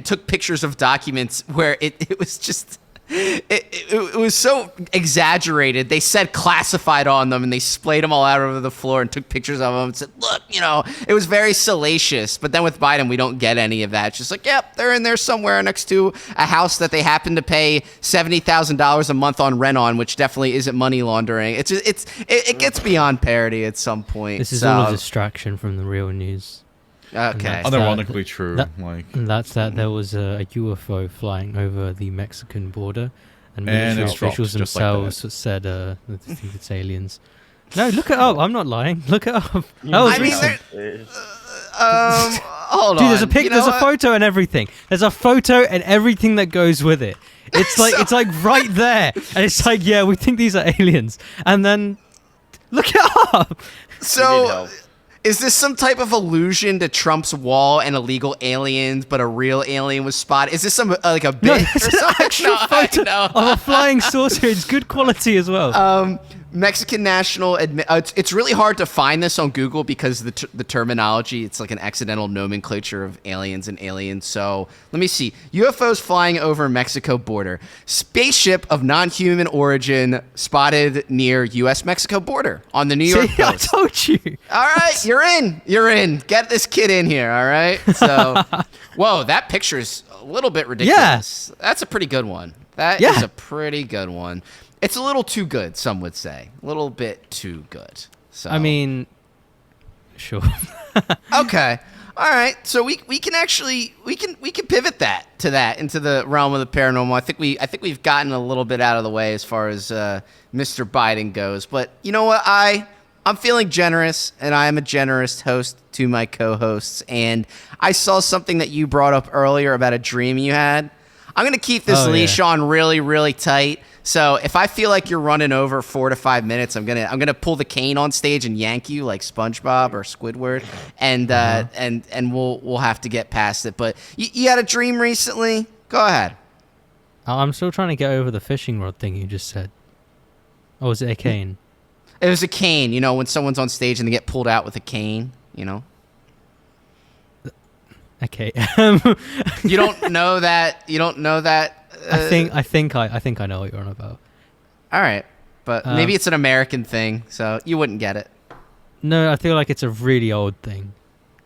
took pictures of documents where it was just it was so exaggerated. They said classified on them and they splayed them all out over the floor and took pictures of them and said, look, you know, it was very salacious. But then with Biden, we don't get any of that. It's just like, yep, they're in there somewhere next to a house that they happen to pay $70,000 a month on rent on, which definitely isn't money laundering. It gets beyond parody at some point. This is all a distraction from the real news. Okay. Unironically true. That's that there was a UFO flying over the Mexican border, and military officials themselves said, I think it's aliens, No, look it up. I'm not lying. Look it up. That was I mean, recent. hold on. Dude, there's a pic, You know there's a what? photo and everything. There's a photo and everything that goes with it. It's like it's like right there, and it's like, yeah, we think these are aliens, and then look it up. So, is this some type of allusion to Trump's wall and illegal aliens, but a real alien was spotted? Is this some like a bit No, or it's an something? actual No, I photo know. of a flying saucer. It's good quality as well. Mexican national. It's really hard to find this on Google because the terminology. It's like an accidental nomenclature of aliens and aliens. So let me see. UFOs flying over Mexico border. Spaceship of non-human origin spotted near U.S.-Mexico border on the New York See, I coast. told you. All right, you're in. You're in. Get this kid in here. All right. So, whoa, that picture's a little bit ridiculous. That's a pretty good one. That is a pretty good one. It's a little too good, some would say. A little bit too good. So I mean, sure. okay. All right. So we can actually we can pivot that into the realm of the paranormal. I think we've gotten a little bit out of the way as far as Mr. Biden goes. But you know what? I'm feeling generous, and I am a generous host to my co-hosts. And I saw something that you brought up earlier about a dream you had. I'm gonna keep this leash on really, really tight. So if I feel like you're running over 4 to 5 minutes, I'm gonna pull the cane on stage and yank you like SpongeBob or Squidward, and we'll have to get past it. But you had a dream recently. Go ahead. I'm still trying to get over the fishing rod thing you just said. Oh, was it a cane? It was a cane. You know, when someone's on stage and they get pulled out with a cane. You know. Okay. You don't know that. You don't know that. I think I know what you're on about. All right, but maybe it's an American thing, so you wouldn't get it. No, I feel like it's a really old thing.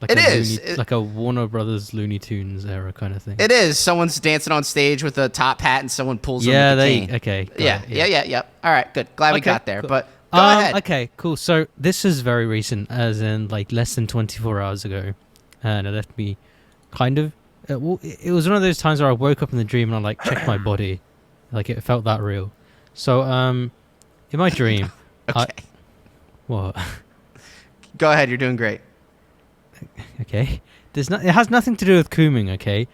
Like It is. like a Warner Brothers Looney Tunes era kind of thing. It is. Someone's dancing on stage with a top hat, and someone pulls them with a cane. Okay. got Yeah, it, yeah. All right, good. Glad we Okay, got there. cool. But go ahead. Okay, cool. So this is very recent, as in like less than 24 hours ago, and it left me kind of. Well, it was one of those times where I woke up in the dream and I like checked my body, like it felt that real. So in my dream, Okay. what? Go ahead. You're doing great. Okay, it has nothing to do with cooming. Okay,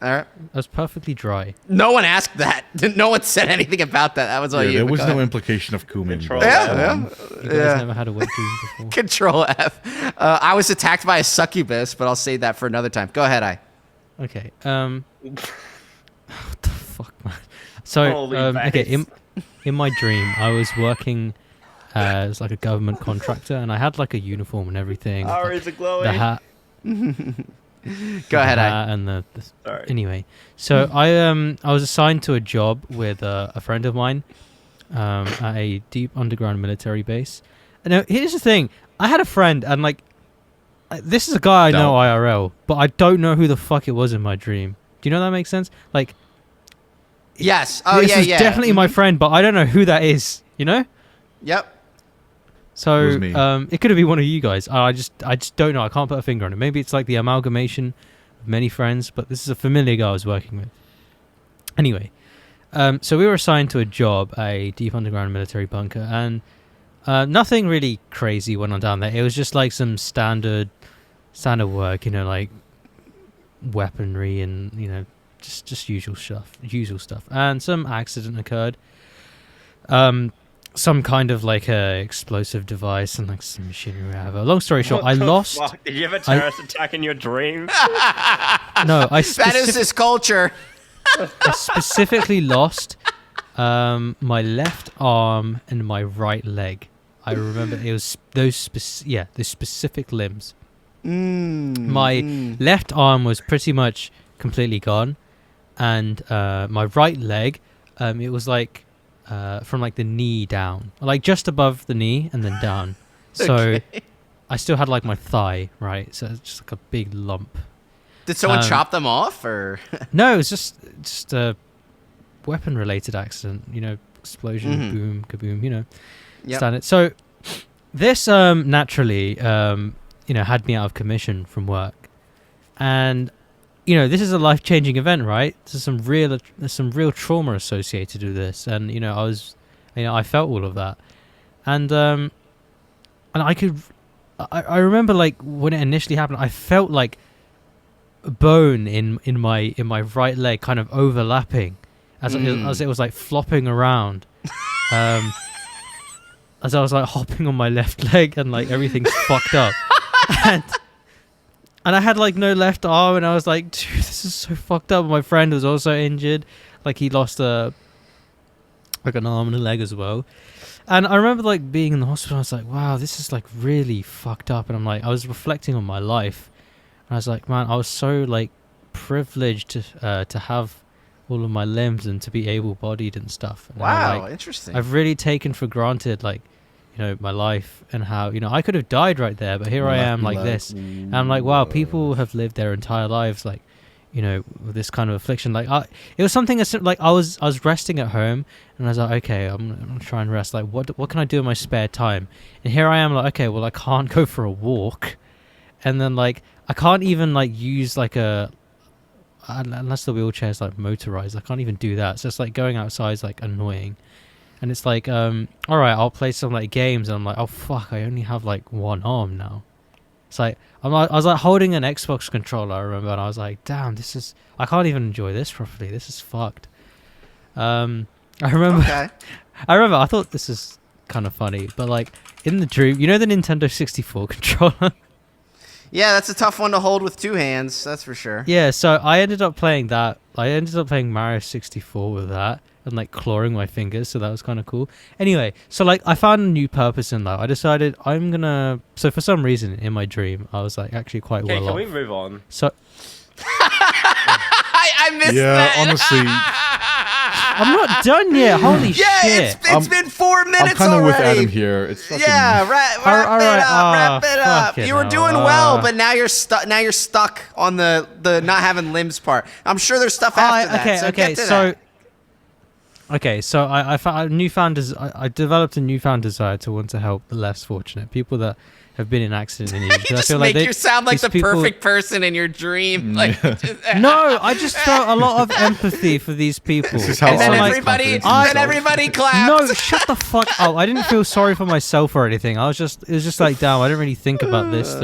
All right. I was perfectly dry. No one asked that. No one said anything about that. That was all Yeah, you. there but was go no ahead. implication of cumin. Control. but, Yeah, um, You guys never had a wet dream before. Control F. I was attacked by a succubus, but I'll save that for another time. Go ahead, Okay. What the fuck, man? So, Holy okay, face. in my dream, I was working as like a government contractor, and I had like a uniform and everything. Our is a glowing. The hat. Go ahead, the I. hat and the Sorry. anyway. So I was assigned to a job with a friend of mine at a deep underground military base. And now here's the thing: I had a friend, and like this is a guy I know IRL, but I don't know who the fuck it was in my dream. Do you know that makes sense? Like, Yes. Oh this yeah, is yeah. definitely my friend, but I don't know who that is. You know? Yep. So It was me. it could have been one of you guys. I just don't know. I can't put a finger on it. Maybe it's like the amalgamation of many friends, but this is a familiar guy I was working with. Anyway, so we were assigned to a job, a deep underground military bunker, and nothing really crazy went on down there. It was just like some standard work, you know, like weaponry and just usual stuff. And some accident occurred. Some kind of like a explosive device and like some machinery. Whatever. Long story short, I lost. Fuck? Did you have a terrorist attack in your dream? No, That is this culture. I specifically lost my left arm and my right leg. I remember it was those specific limbs. My left arm was pretty much completely gone, and my right leg, it was like from like the knee down, like just above the knee and then down. So Okay. I still had like my thigh, right? So it's just like a big lump. Did someone chop them off, or? No, it was just a weapon-related accident. You know, explosion, boom, kaboom. You know, Yep. standard. So this naturally, had me out of commission from work, and this is a life-changing event, right? There's some real trauma associated with this, and I felt all of that, and and I remember like when it initially happened, I felt like bone in my right leg kind of overlapping as it was like flopping around. As I was like hopping on my left leg and like everything's fucked up. And I had like no left arm, and I was like, dude, this is so fucked up. My friend was also injured. Like he lost like an arm and a leg as well. And I remember like being in the hospital. I was like, wow, this is like really fucked up. And I'm like, I was reflecting on my life. And I was like, man, I was so like privileged to have all of my limbs and to be able-bodied and stuff. And wow, like, interesting. I've really taken for granted like, you know, my life and how, you know, I could have died right there, but here I am like this. And I'm like, wow, people have lived their entire lives like, you know, with this kind of affliction. Like it was something like I was resting at home, and I was like, okay, I'm gonna try and rest. Like what can I do in my spare time? And here I am like, okay, well I can't go for a walk, and then like I can't even like use like unless the wheelchair's like motorized, I can't even do that. So it's like going outside is like annoying. And it's like, all right, I'll play some like games, and I'm like, oh fuck, I only have like one arm now. It's like I was like holding an Xbox controller, I remember, and I was like, damn, I can't even enjoy this properly. This is fucked. I remember, Okay. I thought this is kind of funny, but like in the dream, you know the Nintendo 64 controller. Yeah, that's a tough one to hold with two hands. That's for sure. Yeah, so I ended up playing that. I ended up playing Mario 64 with that. And like clawing my fingers, so that was kind of cool. Anyway, so like I found a new purpose in life. I decided I'm gonna. So for some reason in my dream, I was like actually quite well can off. we move on? So I missed that. Yeah, honestly, I'm not done yet. Holy Yeah, shit! it's been 4 minutes I'm kind of already. with Adam here. It's fucking, Yeah, wrap All it right, up. Wrap it up. fucking You were hell, doing well, but now you're stuck. Now you're stuck on the not having limbs part. I'm sure there's stuff after that. So get to that. Okay, so I found I developed a newfound desire to want to help the less fortunate people that have been in accident and injured. You I just feel make like you sound like these the people- perfect person in your dream. Like, No, I just felt a lot of empathy for these people. This is how and then So, like, everybody, confidence in then yourself. everybody claps. No, shut the fuck up. I didn't feel sorry for myself or anything. It was just like, damn, I didn't really think about this,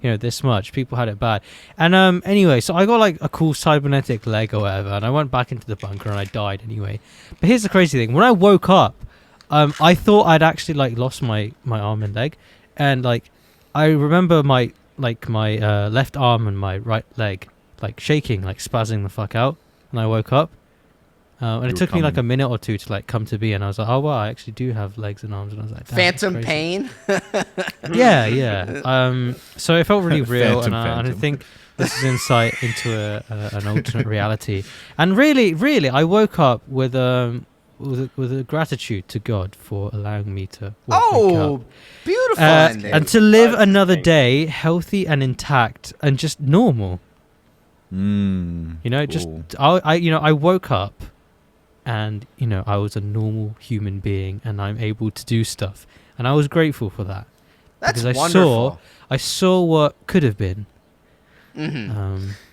this much. People had it bad. And anyway, so I got like a cool cybernetic leg or whatever, and I went back into the bunker and I died anyway. But here's the crazy thing. When I woke up, I thought I'd actually like lost my arm and leg, and like I remember my left arm and my right leg like shaking, like spazzing the fuck out, and I woke up. And it took me like a minute or two to like come to be, and I was like, oh wow, I actually do have legs and arms, and I was like, damn, that's Phantom crazy. pain. Yeah. So it felt really real, and I Phantom. think this is insight into an alternate reality. And really, I woke up with a gratitude to God for allowing me to wake Oh, up. beautiful ending. And to live another day healthy and intact and just normal. You know, just cool. I woke up, and you know I was a normal human being, and I'm able to do stuff, and I was grateful for that. That's because wonderful. I saw what could have been.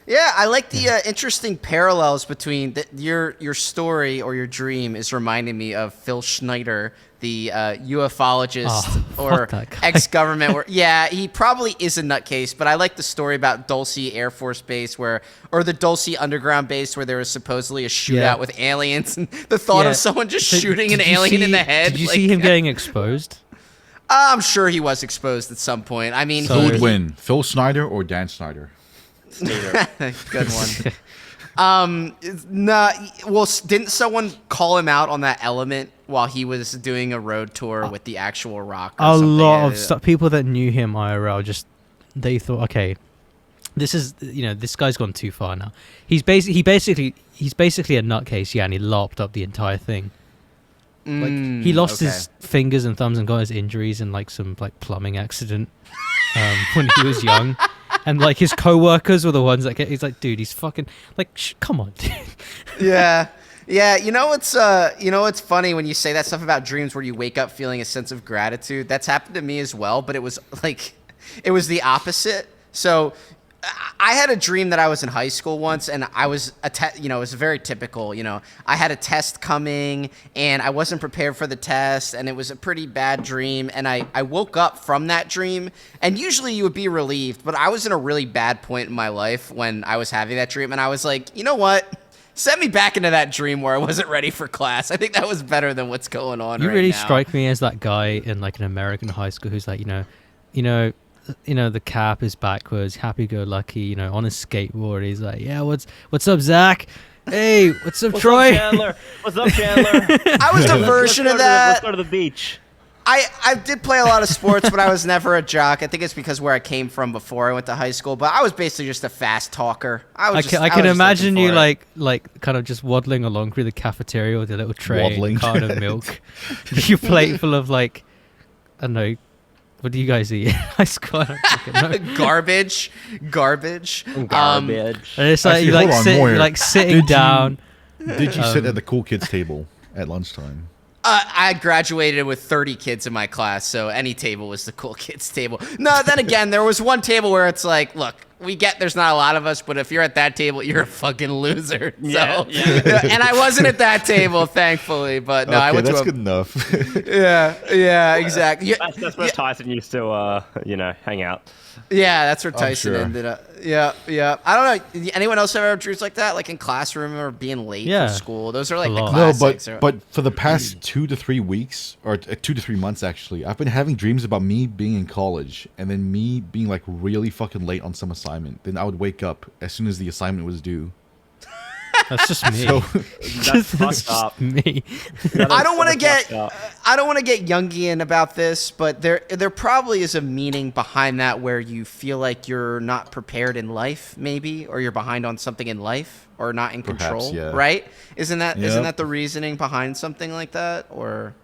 Yeah, I like the interesting parallels between your story or your dream is reminding me of Phil Schneider, the ufologist or that guy. ex-government. Yeah, he probably is a nutcase, but I like the story about Dulce Air Force Base or the Dulce Underground Base where there was supposedly a shootout with aliens, and the thought of someone just shooting an did you alien in see- the head. Did you like, see him getting exposed? I'm sure he was exposed at some point. I mean, So- Who would win, Phil Snyder or Dan Snyder? Good one. Well, didn't someone call him out on that element while he was doing a road tour with the actual rock? Or A something? lot of people that knew him IRL they thought, okay, this is this guy's gone too far now. He's basically a nutcase, yeah, and he lopped up the entire thing. Like he lost his fingers and thumbs and got his injuries in like some like plumbing accident when he was young. And like his co-workers were the ones that he's like, dude, he's fucking like, come on, dude. Yeah. You know what's funny when you say that stuff about dreams where you wake up feeling a sense of gratitude. That's happened to me as well, but it was the opposite. So I had a dream that I was in high school once, and I was it was very typical. I had a test coming, and I wasn't prepared for the test, and it was a pretty bad dream. And I woke up from that dream, and usually you would be relieved, but I was in a really bad point in my life when I was having that dream, and I was like, you know what? Send me back into that dream where I wasn't ready for class. I think that was better than what's going on. You right really now. strike me as that guy in like an American high school who's like, the cap is backwards, happy-go-lucky, on a skateboard. He's like, yeah, what's up, Zach? Hey, what's up, Troy? What's up, Chandler? I was a version of that. Let's go to the beach. I did play a lot of sports, but I was never a jock. I think it's because where I came from before I went to high school. But I was basically just a fast talker. I can imagine you like kind of just waddling along through the cafeteria with a little tray, and a carton of milk, your plate full of like, I don't know. What do you guys eat? I swear, garbage. And it's like you like sitting down. Did you sit at the cool kids table at lunchtime? I graduated with 30 kids in my class, so any table was the cool kids table. No, then again, there was one table where it's like, look, we get there's not a lot of us, but if you're at that table, you're a fucking loser. Yeah, so, and I wasn't at that table, thankfully, but no, okay, I went that's to good enough. yeah, exactly. That's where Tyson used to, hang out. Yeah, that's where Tyson sure. ended up. Yeah. I don't know. Anyone else ever have dreams like that, like in classroom or being late for school? Those are like the classics. No, but for the past 2 to 3 weeks, or 2 to 3 months actually, I've been having dreams about me being in college and then me being like really fucking late on some assignment. Then I would wake up as soon as the assignment was due. That's just me. That's fucked up. Me. I don't want to get Jungian about this, but there probably is a meaning behind that where you feel like you're not prepared in life, maybe, or you're behind on something in life, or not in control, right? Isn't that the reasoning behind something like that, or?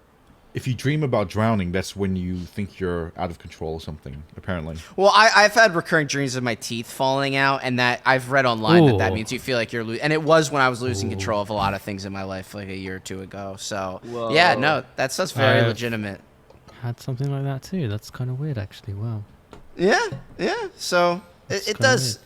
If you dream about drowning, that's when you think you're out of control or something, apparently. Well, I've had recurring dreams of my teeth falling out, and that I've read online that means you feel like you're losing. And it was when I was losing control of a lot of things in my life, like a year or two ago. So, yeah, no, that's very legitimate. Had something like that too. That's kind of weird, actually. Wow. Yeah. So it does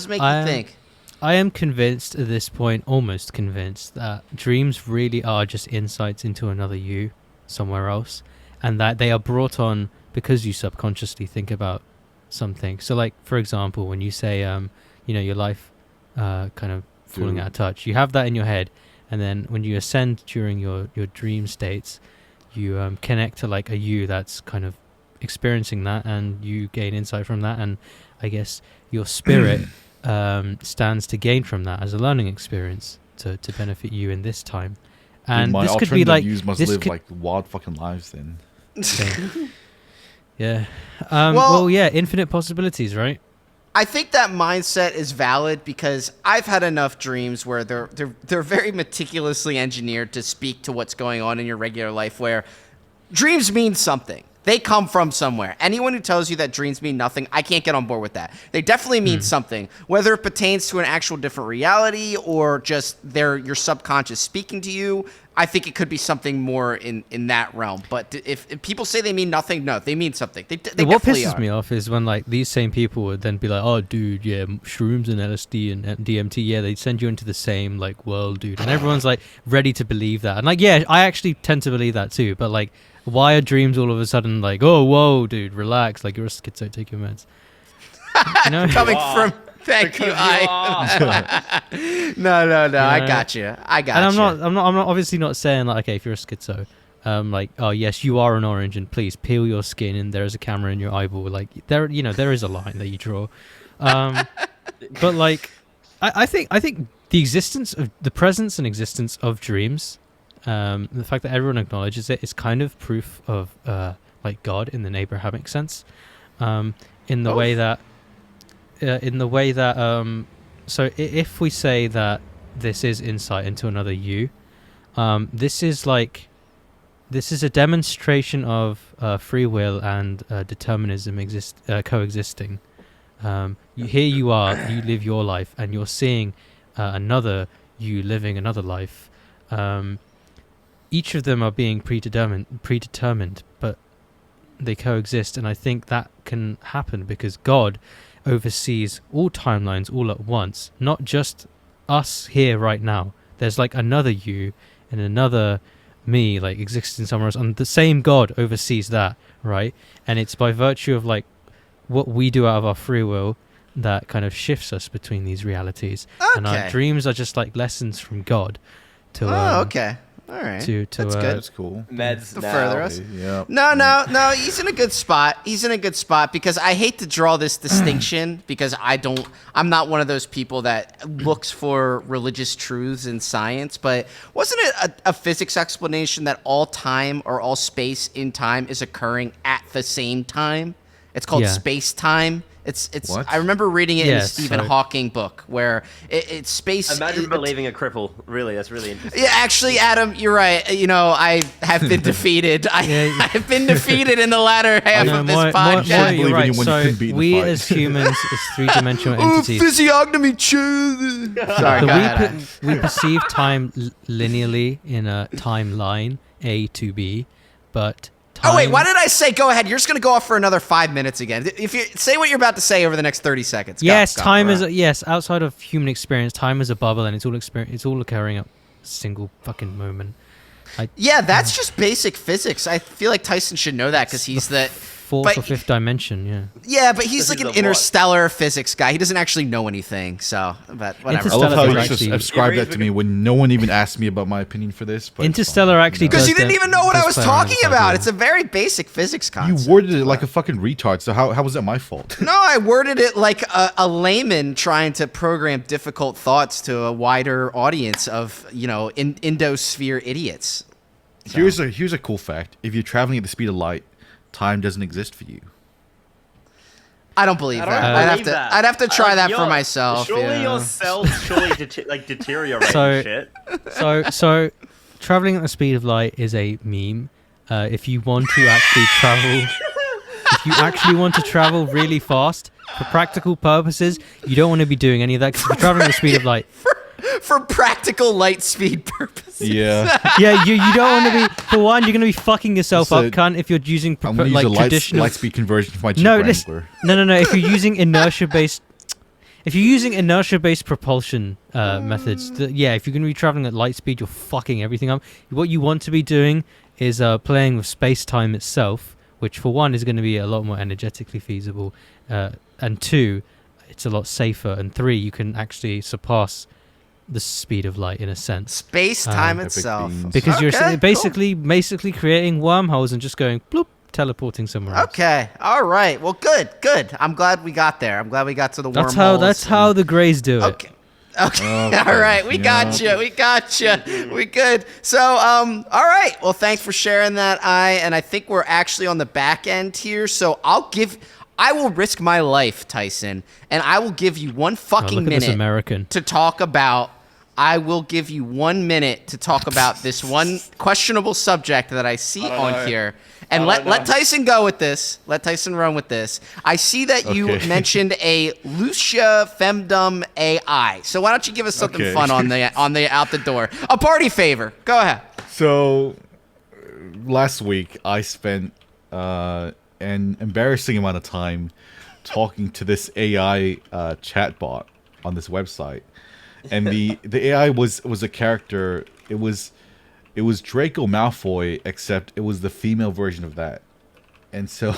make you think. I am convinced at this point, almost convinced, that dreams really are just insights into another you somewhere else, and that they are brought on because you subconsciously think about something. So like, for example, when you say your life kind of falling out of touch, you have that in your head, and then when you ascend during your dream states, you connect to like a you that's kind of experiencing that, and you gain insight from that, and I guess your spirit stands to gain from that as a learning experience to benefit you in this time. And my this could be like views must live like wild fucking lives then. Yeah. Well, yeah, infinite possibilities, right? I think that mindset is valid because I've had enough dreams where they're very meticulously engineered to speak to what's going on in your regular life, where dreams mean something. They come from somewhere. Anyone who tells you that dreams mean nothing, I can't get on board with that. They definitely mean something, whether it pertains to an actual different reality or just your subconscious speaking to you. I think it could be something more in that realm. But if people say they mean nothing, no, they mean something. They what definitely pisses are. me off is when like these same people would then be like, oh, dude, yeah, shrooms and LSD and DMT, yeah, they send you into the same like world, dude. And everyone's like ready to believe that. And like, yeah, I actually tend to believe that too. But like, why are dreams all of a sudden like, oh, whoa, dude, relax, like you're a schizo, take your meds. You know? Coming from, thank you, No, I got you. And I'm not obviously not saying like, okay, if you're a schizo, like, oh yes, you are an orange, and please peel your skin, and there's a camera in your eyeball. Like there is a line that you draw, but like, I think the presence and existence of dreams. The fact that everyone acknowledges it is kind of proof of like God in the Abrahamic sense, in the way that so if we say that this is insight into another you, this is a demonstration of free will and determinism coexisting. Here you are, you live your life, and you're seeing another you living another life. Each of them are being predetermined, but they coexist, and I think that can happen because God, oversees all timelines all at once, not just us here right now. There's like another you and another me like existing somewhere else, and the same God oversees that, right? And it's by virtue of like what we do out of our free will that kind of shifts us between these realities. And our dreams are just like lessons from God to okay. All right. That's good. That's cool. Meds To now. further us. Yeah. No. He's in a good spot. He's in a good spot because I hate to draw this distinction because I'm not one of those people that looks for religious truths in science. But wasn't it a physics explanation that all time or all space in time is occurring at the same time? It's called space time. It's. What? I remember reading it in a Yes, Stephen Hawking book where it's space. Imagine believing a cripple. Really, that's really interesting. Yeah, actually, Adam, you're right. You know, I have been defeated. I've been defeated in the latter half of this podcast. You're right. Believe anyone So couldn't beat in the we fight. as humans, as three-dimensional entities, Physiognomy. Sorry, so go ahead. we perceive time linearly in a timeline A to B, but time, Oh wait, why did I say go ahead? You're just gonna go off for another 5 minutes again. If you say what you're about to say over the next 30 seconds. Yes, go, time go is ahead. yes. Outside of human experience, time is a bubble, and it's all occurring at a single fucking moment. Yeah, that's just basic physics. I feel like Tyson should know that because he's the Fourth or fifth dimension, yeah. Yeah, but he's This like is an a what? interstellar physics guy. He doesn't actually know anything. So, but whatever. I love Interstellar how is you just actually- ascribed that to me when no one even asked me about my opinion for this. But it's Interstellar fine, actually you know. Because does you didn't that- even know what I does was play around talking with this about. idea. It's a very basic physics You concept. worded it like a fucking retard. So how was that my fault? No, I worded it like a layman trying to program difficult thoughts to a wider audience of, Indosphere idiots. Here's a cool fact. If you're traveling at the speed of light, time doesn't exist for you. I don't believe I don't that. believe that. I'd have to try that for Your- myself. Surely yeah. your cells deteriorate So- and shit. So traveling at the speed of light is a meme. If you want to actually travel really fast for practical purposes, you don't want to be doing any of that because if you're traveling at the speed of light, For practical light speed purposes. Yeah. yeah, you don't want to be. For one, you're going to be fucking yourself So, up, cunt, if you're using I'm gonna use a traditional. light speed conversion for my Jeep No, Wrangler. No. If you're using inertia-based propulsion methods, if you're going to be traveling at light speed, you're fucking everything up. What you want to be doing is playing with space-time itself, which for one is going to be a lot more energetically feasible, and two, it's a lot safer, and three, you can actually surpass the speed of light in a sense. Space-time Epic itself. beans. Because Okay, you're basically creating wormholes and just going bloop, teleporting somewhere else. Okay. All right. Well, good. I'm glad we got there. I'm glad we got to the That's wormholes. how the Greys do it. Okay. Okay. All right. We got you. We good. So, all right. Well, thanks for sharing that. And I think we're actually on the back end here. So I will risk my life, Tyson, and I will give you one fucking look at this minute American. to talk about. I will give you 1 minute to talk about this one questionable subject that I see on here. And let Tyson go with this. Let Tyson run with this. I see that you Okay. mentioned a Lucia Femdom AI. So why don't you give us something Okay. fun on the out the door? A party favor. Go ahead. So, last week I spent an embarrassing amount of time talking to this AI chatbot on this website, and the AI was a character. It was Draco Malfoy, except it was the female version of that, and so.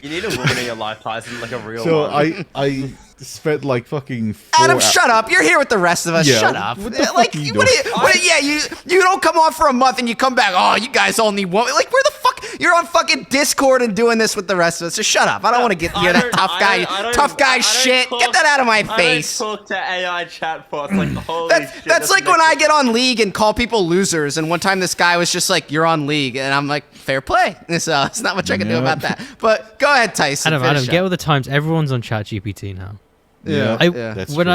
You need a woman in your life, Tyson, like a real So one. I spent like fucking 4 Adam, shut up. You're here with the rest of us. Yeah, Shut up. what the fuck Like, are you what do doing? you don't come on for a month and you come back. Oh, you guys only want. Like, where the fuck? You're on fucking Discord and doing this with the rest of us. So shut up. I don't want to hear that tough guy shit. Get that out of my face. I don't talk to AI chatbots like holy shit. That's like when I get on League and call people losers. And one time this guy was just like, "You're on League," and I'm like, "Fair play." So it's not much I can do Yep. about that. But go ahead, Tyson. Adam, finish get up. with the times. Everyone's on ChatGPT now. Yeah, that's when true.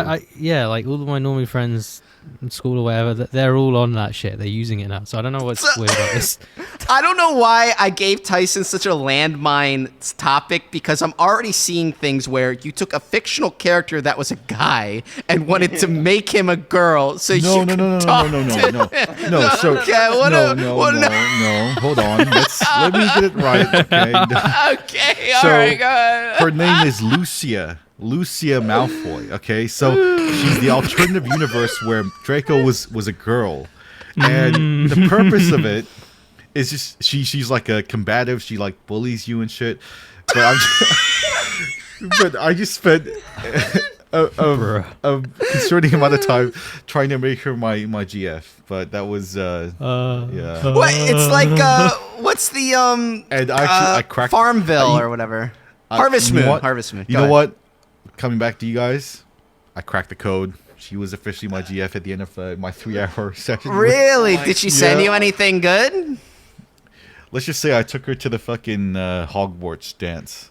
like all of my normally friends in school or whatever, they're all on that shit. They're using it now. So I don't know what's weird about this. I don't know why I gave Tyson such a landmine topic because I'm already seeing things where you took a fictional character that was a guy and wanted to make him a girl so No, you no, could no, no, talk no, no, to no, no, no. So Okay, what no, a- no, what no, a- no. Hold on. Let me get it right. Okay. Okay, all So, right, go ahead. Her name is Lucia. Lucia Malfoy. Okay, so she's the alternative universe where Draco was a girl, and the purpose of it is just she's like a combative. She like bullies you and shit. But I just spent a concerning amount of time trying to make her my GF. But that was yeah. What? It's like what's the And I cracked Farmville or whatever. Harvest Moon. Harvest Moon. You know what? Coming back to you guys, I cracked the code. She was officially my GF at the end of my 3-hour session. Really? Did she send you anything good? Let's just say I took her to the fucking Hogwarts dance.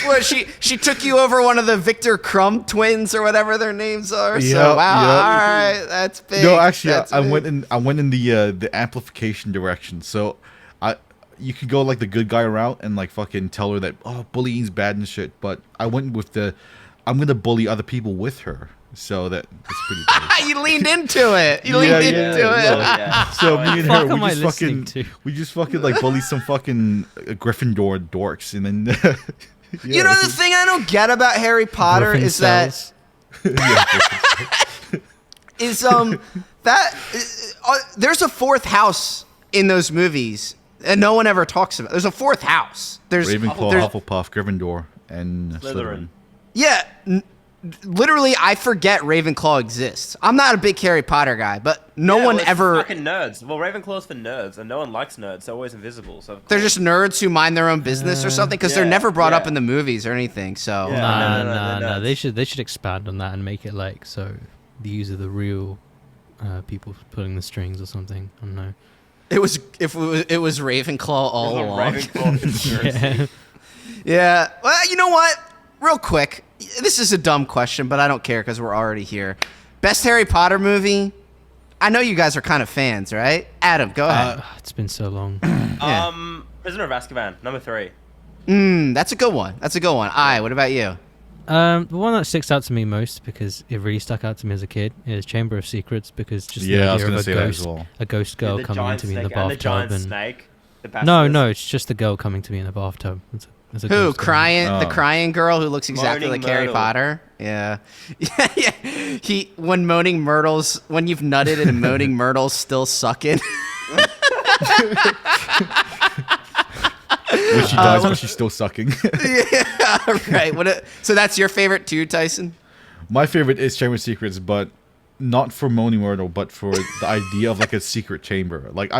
Well, she took you over one of the Victor Crumb twins or whatever their names are. Yeah, so wow, yeah. all right, that's big. No, actually, That's I big. went in the amplification direction. So you could go like the good guy route and like fucking tell her that bullying's bad and shit. But I went with I'm gonna bully other people with her. So that's pretty bad. You leaned into it. You leaned into it. Yeah. So me and Fuck her, am I listening to? we just fucking like bully some fucking Gryffindor dorks, and then yeah. You know the thing I don't get about Harry Potter Griffin is that cells. there's a fourth house in those movies, and no one ever talks about. There's a fourth house. There's Ravenclaw, Hufflepuff, Gryffindor, and Slytherin. Yeah, literally, I forget Ravenclaw exists. I'm not a big Harry Potter guy, but no one it's ever. fucking nerds. Well, Ravenclaw's for nerds, and no one likes nerds. They're always invisible. So They're just nerds who mind their own business or something because they're yeah, never brought up yeah. in the movies or anything. So Yeah. Nah. No. They should expand on that and make it like so these are the real people pulling the strings or something. I don't know. it was Ravenclaw all along. Ravenclaw conspiracy. Yeah. Yeah. Well, you know what? Real quick, this is a dumb question, but I don't care because we're already here. Best Harry Potter movie? I know you guys are kind of fans, right? Adam, go ahead. It's been so long. Yeah. Prisoner of Azkaban, number 3. That's a good one. That's a good one. What about you? The one that sticks out to me most because it really stuck out to me as a kid is Chamber of Secrets because just the Yeah, I was idea gonna of say that as well. a ghost girl The coming giant to me in the snake and the bathtub giant snake. The no, basilisk. it's just the girl coming to me in the bathtub. It's a Who? ghost girl. Crying? The Oh. crying girl who looks exactly Moaning like Harry Myrtle. Potter? Yeah. Yeah. When Moaning Myrtle's, when you've nutted and Moaning Myrtle's still sucking. When she dies, but she's still sucking. Yeah, right. So that's your favorite too, Tyson? My favorite is Chamber of Secrets, but not for Moaning Myrtle, but for the idea of like a secret chamber. Like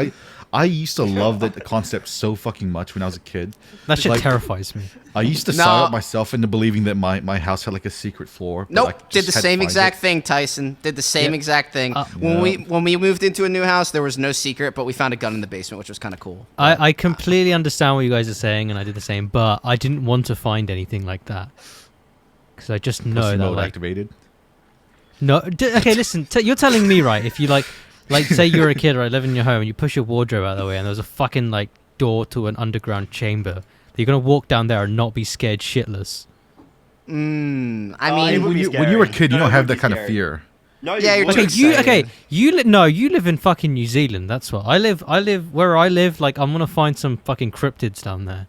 I used to love that concept so fucking much when I was a kid. That shit Like, terrifies me. I used to No. sign up myself into believing that my house had like a secret floor. but I Nope. Did just the had to same find exact it. thing, Tyson. Did the same Yep. exact thing. When we moved into a new house, there was no secret, but we found a gun in the basement, which was kind of cool. I completely understand what you guys are saying, and I did the same, but I didn't want to find anything like that because I just know Pussy that mode like activated. no. Okay, listen. You're telling me right? If you like say you're a kid, right, living in your home, and you push your wardrobe out of the way, and there's a fucking like door to an underground chamber, that you're gonna walk down there and not be scared shitless. I mean, it would be When you were a scary. kid, you No, don't it have would that be kind of scary. fear. No, Yeah, you're Okay, too you excited. you live in fucking New Zealand. That's what I live. Where I live. Like I'm gonna find some fucking cryptids down there.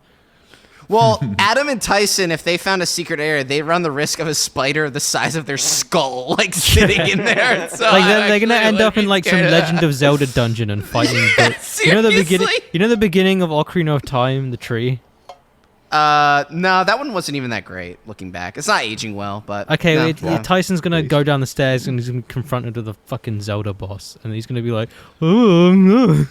well, Adam and Tyson, if they found a secret area, they run the risk of a spider the size of their skull, like sitting in there. So Like they're gonna actually end up in like some scared. Legend of Zelda dungeon and fighting. You know the beginning. seriously? You know the beginning of Ocarina of Time, the tree. No, that one wasn't even that great. Looking back, it's not aging well, but Okay, no. Tyson's gonna go down the stairs and he's gonna be confronted with the fucking Zelda boss, and he's gonna be like, "Oh no!"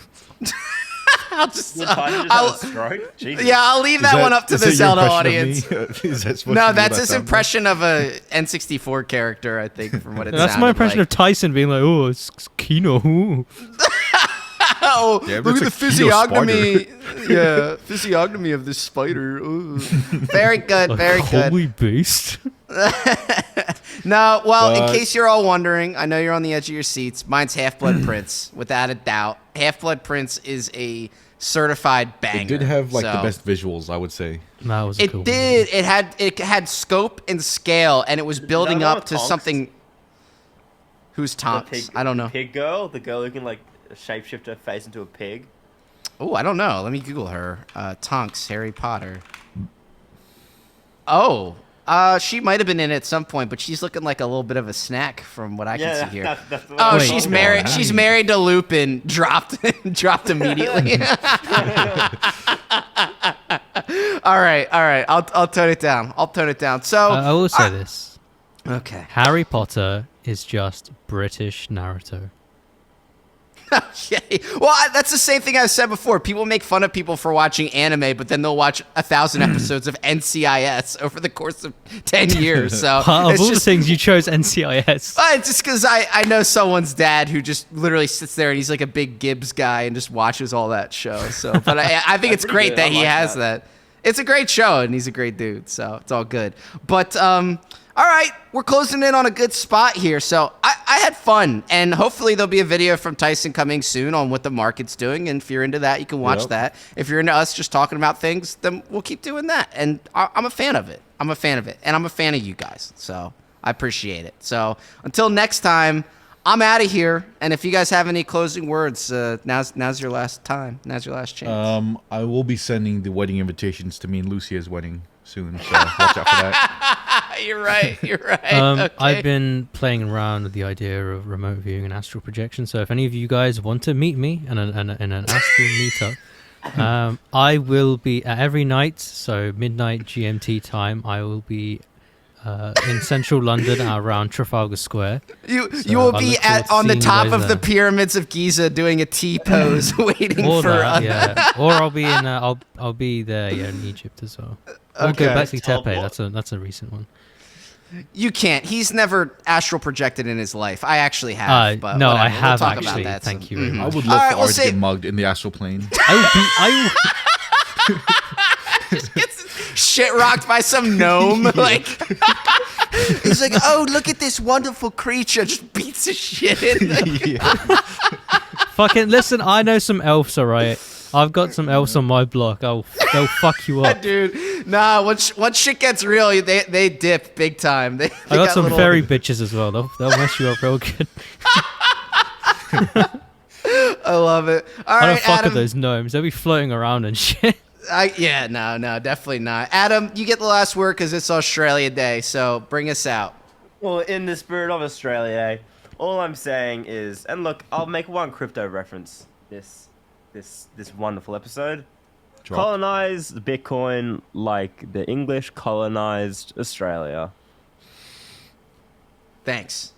I'll just, Would Tyson just have a stroke? Jesus. yeah, I'll leave that one up to is the that your Zelda impression of audience. me? Is that supposed to No, be that's what I his sound impression of a N64 character, I think, from what it That's sounded my impression like. of Tyson being like, "Oh, it's Kino." Ooh." Oh, Yeah, it look at looks the like Kino physiognomy. Yeah, physiognomy of this spider. Ooh. Very good, Like, very good. Holy beast! No, well, in But- case you're all wondering, I know you're on the edge of your seats. Mine's Half-Blood Prince, without a doubt. Half-Blood Prince is a certified banger. It did have like the so- best visuals, I would say. That was a cool It did. It had scope and scale, and it was building that up to Tonks? something. Who's The Tonks? pig, I don't know. Pig girl, the girl who can like shapeshift her face into a pig. Oh, I don't know. Let me Google her. Tonks, Harry Potter. Oh, she might have been in it at some point, but she's looking like a little bit of a snack from what I can see here. That's the Oh, way she's I'm married. going. She's married to Lupin. Dropped immediately. All right. I'll tone it down. So I will say this. Okay. Harry Potter is just British Naruto. Okay. Well, that's the same thing I've said before. People make fun of people for watching anime, but then they'll watch 1,000 episodes of NCIS over the course of 10 years. So Of all the things, you chose NCIS. It's just because I know someone's dad who just literally sits there and he's like a big Gibbs guy and just watches all that show. So, but I think it's great that he has that. It's a great show and he's a great dude. So it's all good. But all right, we're closing in on a good spot here. So I had fun, and hopefully there'll be a video from Tyson coming soon on what the market's doing. And if you're into that, you can watch that. If you're into us just talking about things, then we'll keep doing that. And I'm a fan of it. And I'm a fan of you guys. So I appreciate it. So until next time, I'm out of here. And if you guys have any closing words, now's your last time. Now's your last chance. I will be sending the wedding invitations to me and Lucia's wedding soon, so watch out for that. You're right. Okay. I've been playing around with the idea of remote viewing and astral projection. So if any of you guys want to meet me in an astral meetup, I will be every night. So midnight GMT time. I will be in central London around Trafalgar Square. You will be on the top of the pyramids of Giza doing a T pose, waiting or for that, yeah. Or I'll be in I'll be there in Egypt as well. Or Okay. Göbekli Tepe. That's a recent one. You can't. He's never astral projected in his life. I actually have. But no, whatever. I have we'll talk actually. About that Thank some. you very I much. would All love right, for we'll Art to say- get mugged in the astral plane. Just gets shit rocked by some gnome. Like he's like, oh, look at this wonderful creature. Just beats the shit in. Fucking listen, I know some elves, alright? I've got some elves on my block. They'll fuck you up. Dude, nah. Once shit gets real, they dip big time. They I got some little- fairy bitches as well. They'll mess you up real good. I love it. All I right, don't fuck Adam. with those gnomes. They'll be floating around and shit. No, definitely not. Adam, you get the last word because it's Australia Day. So bring us out. Well, in the spirit of Australia, all I'm saying is, and look, I'll make one crypto reference this wonderful episode. Drop. Colonize Bitcoin like the English colonized Australia. Thanks.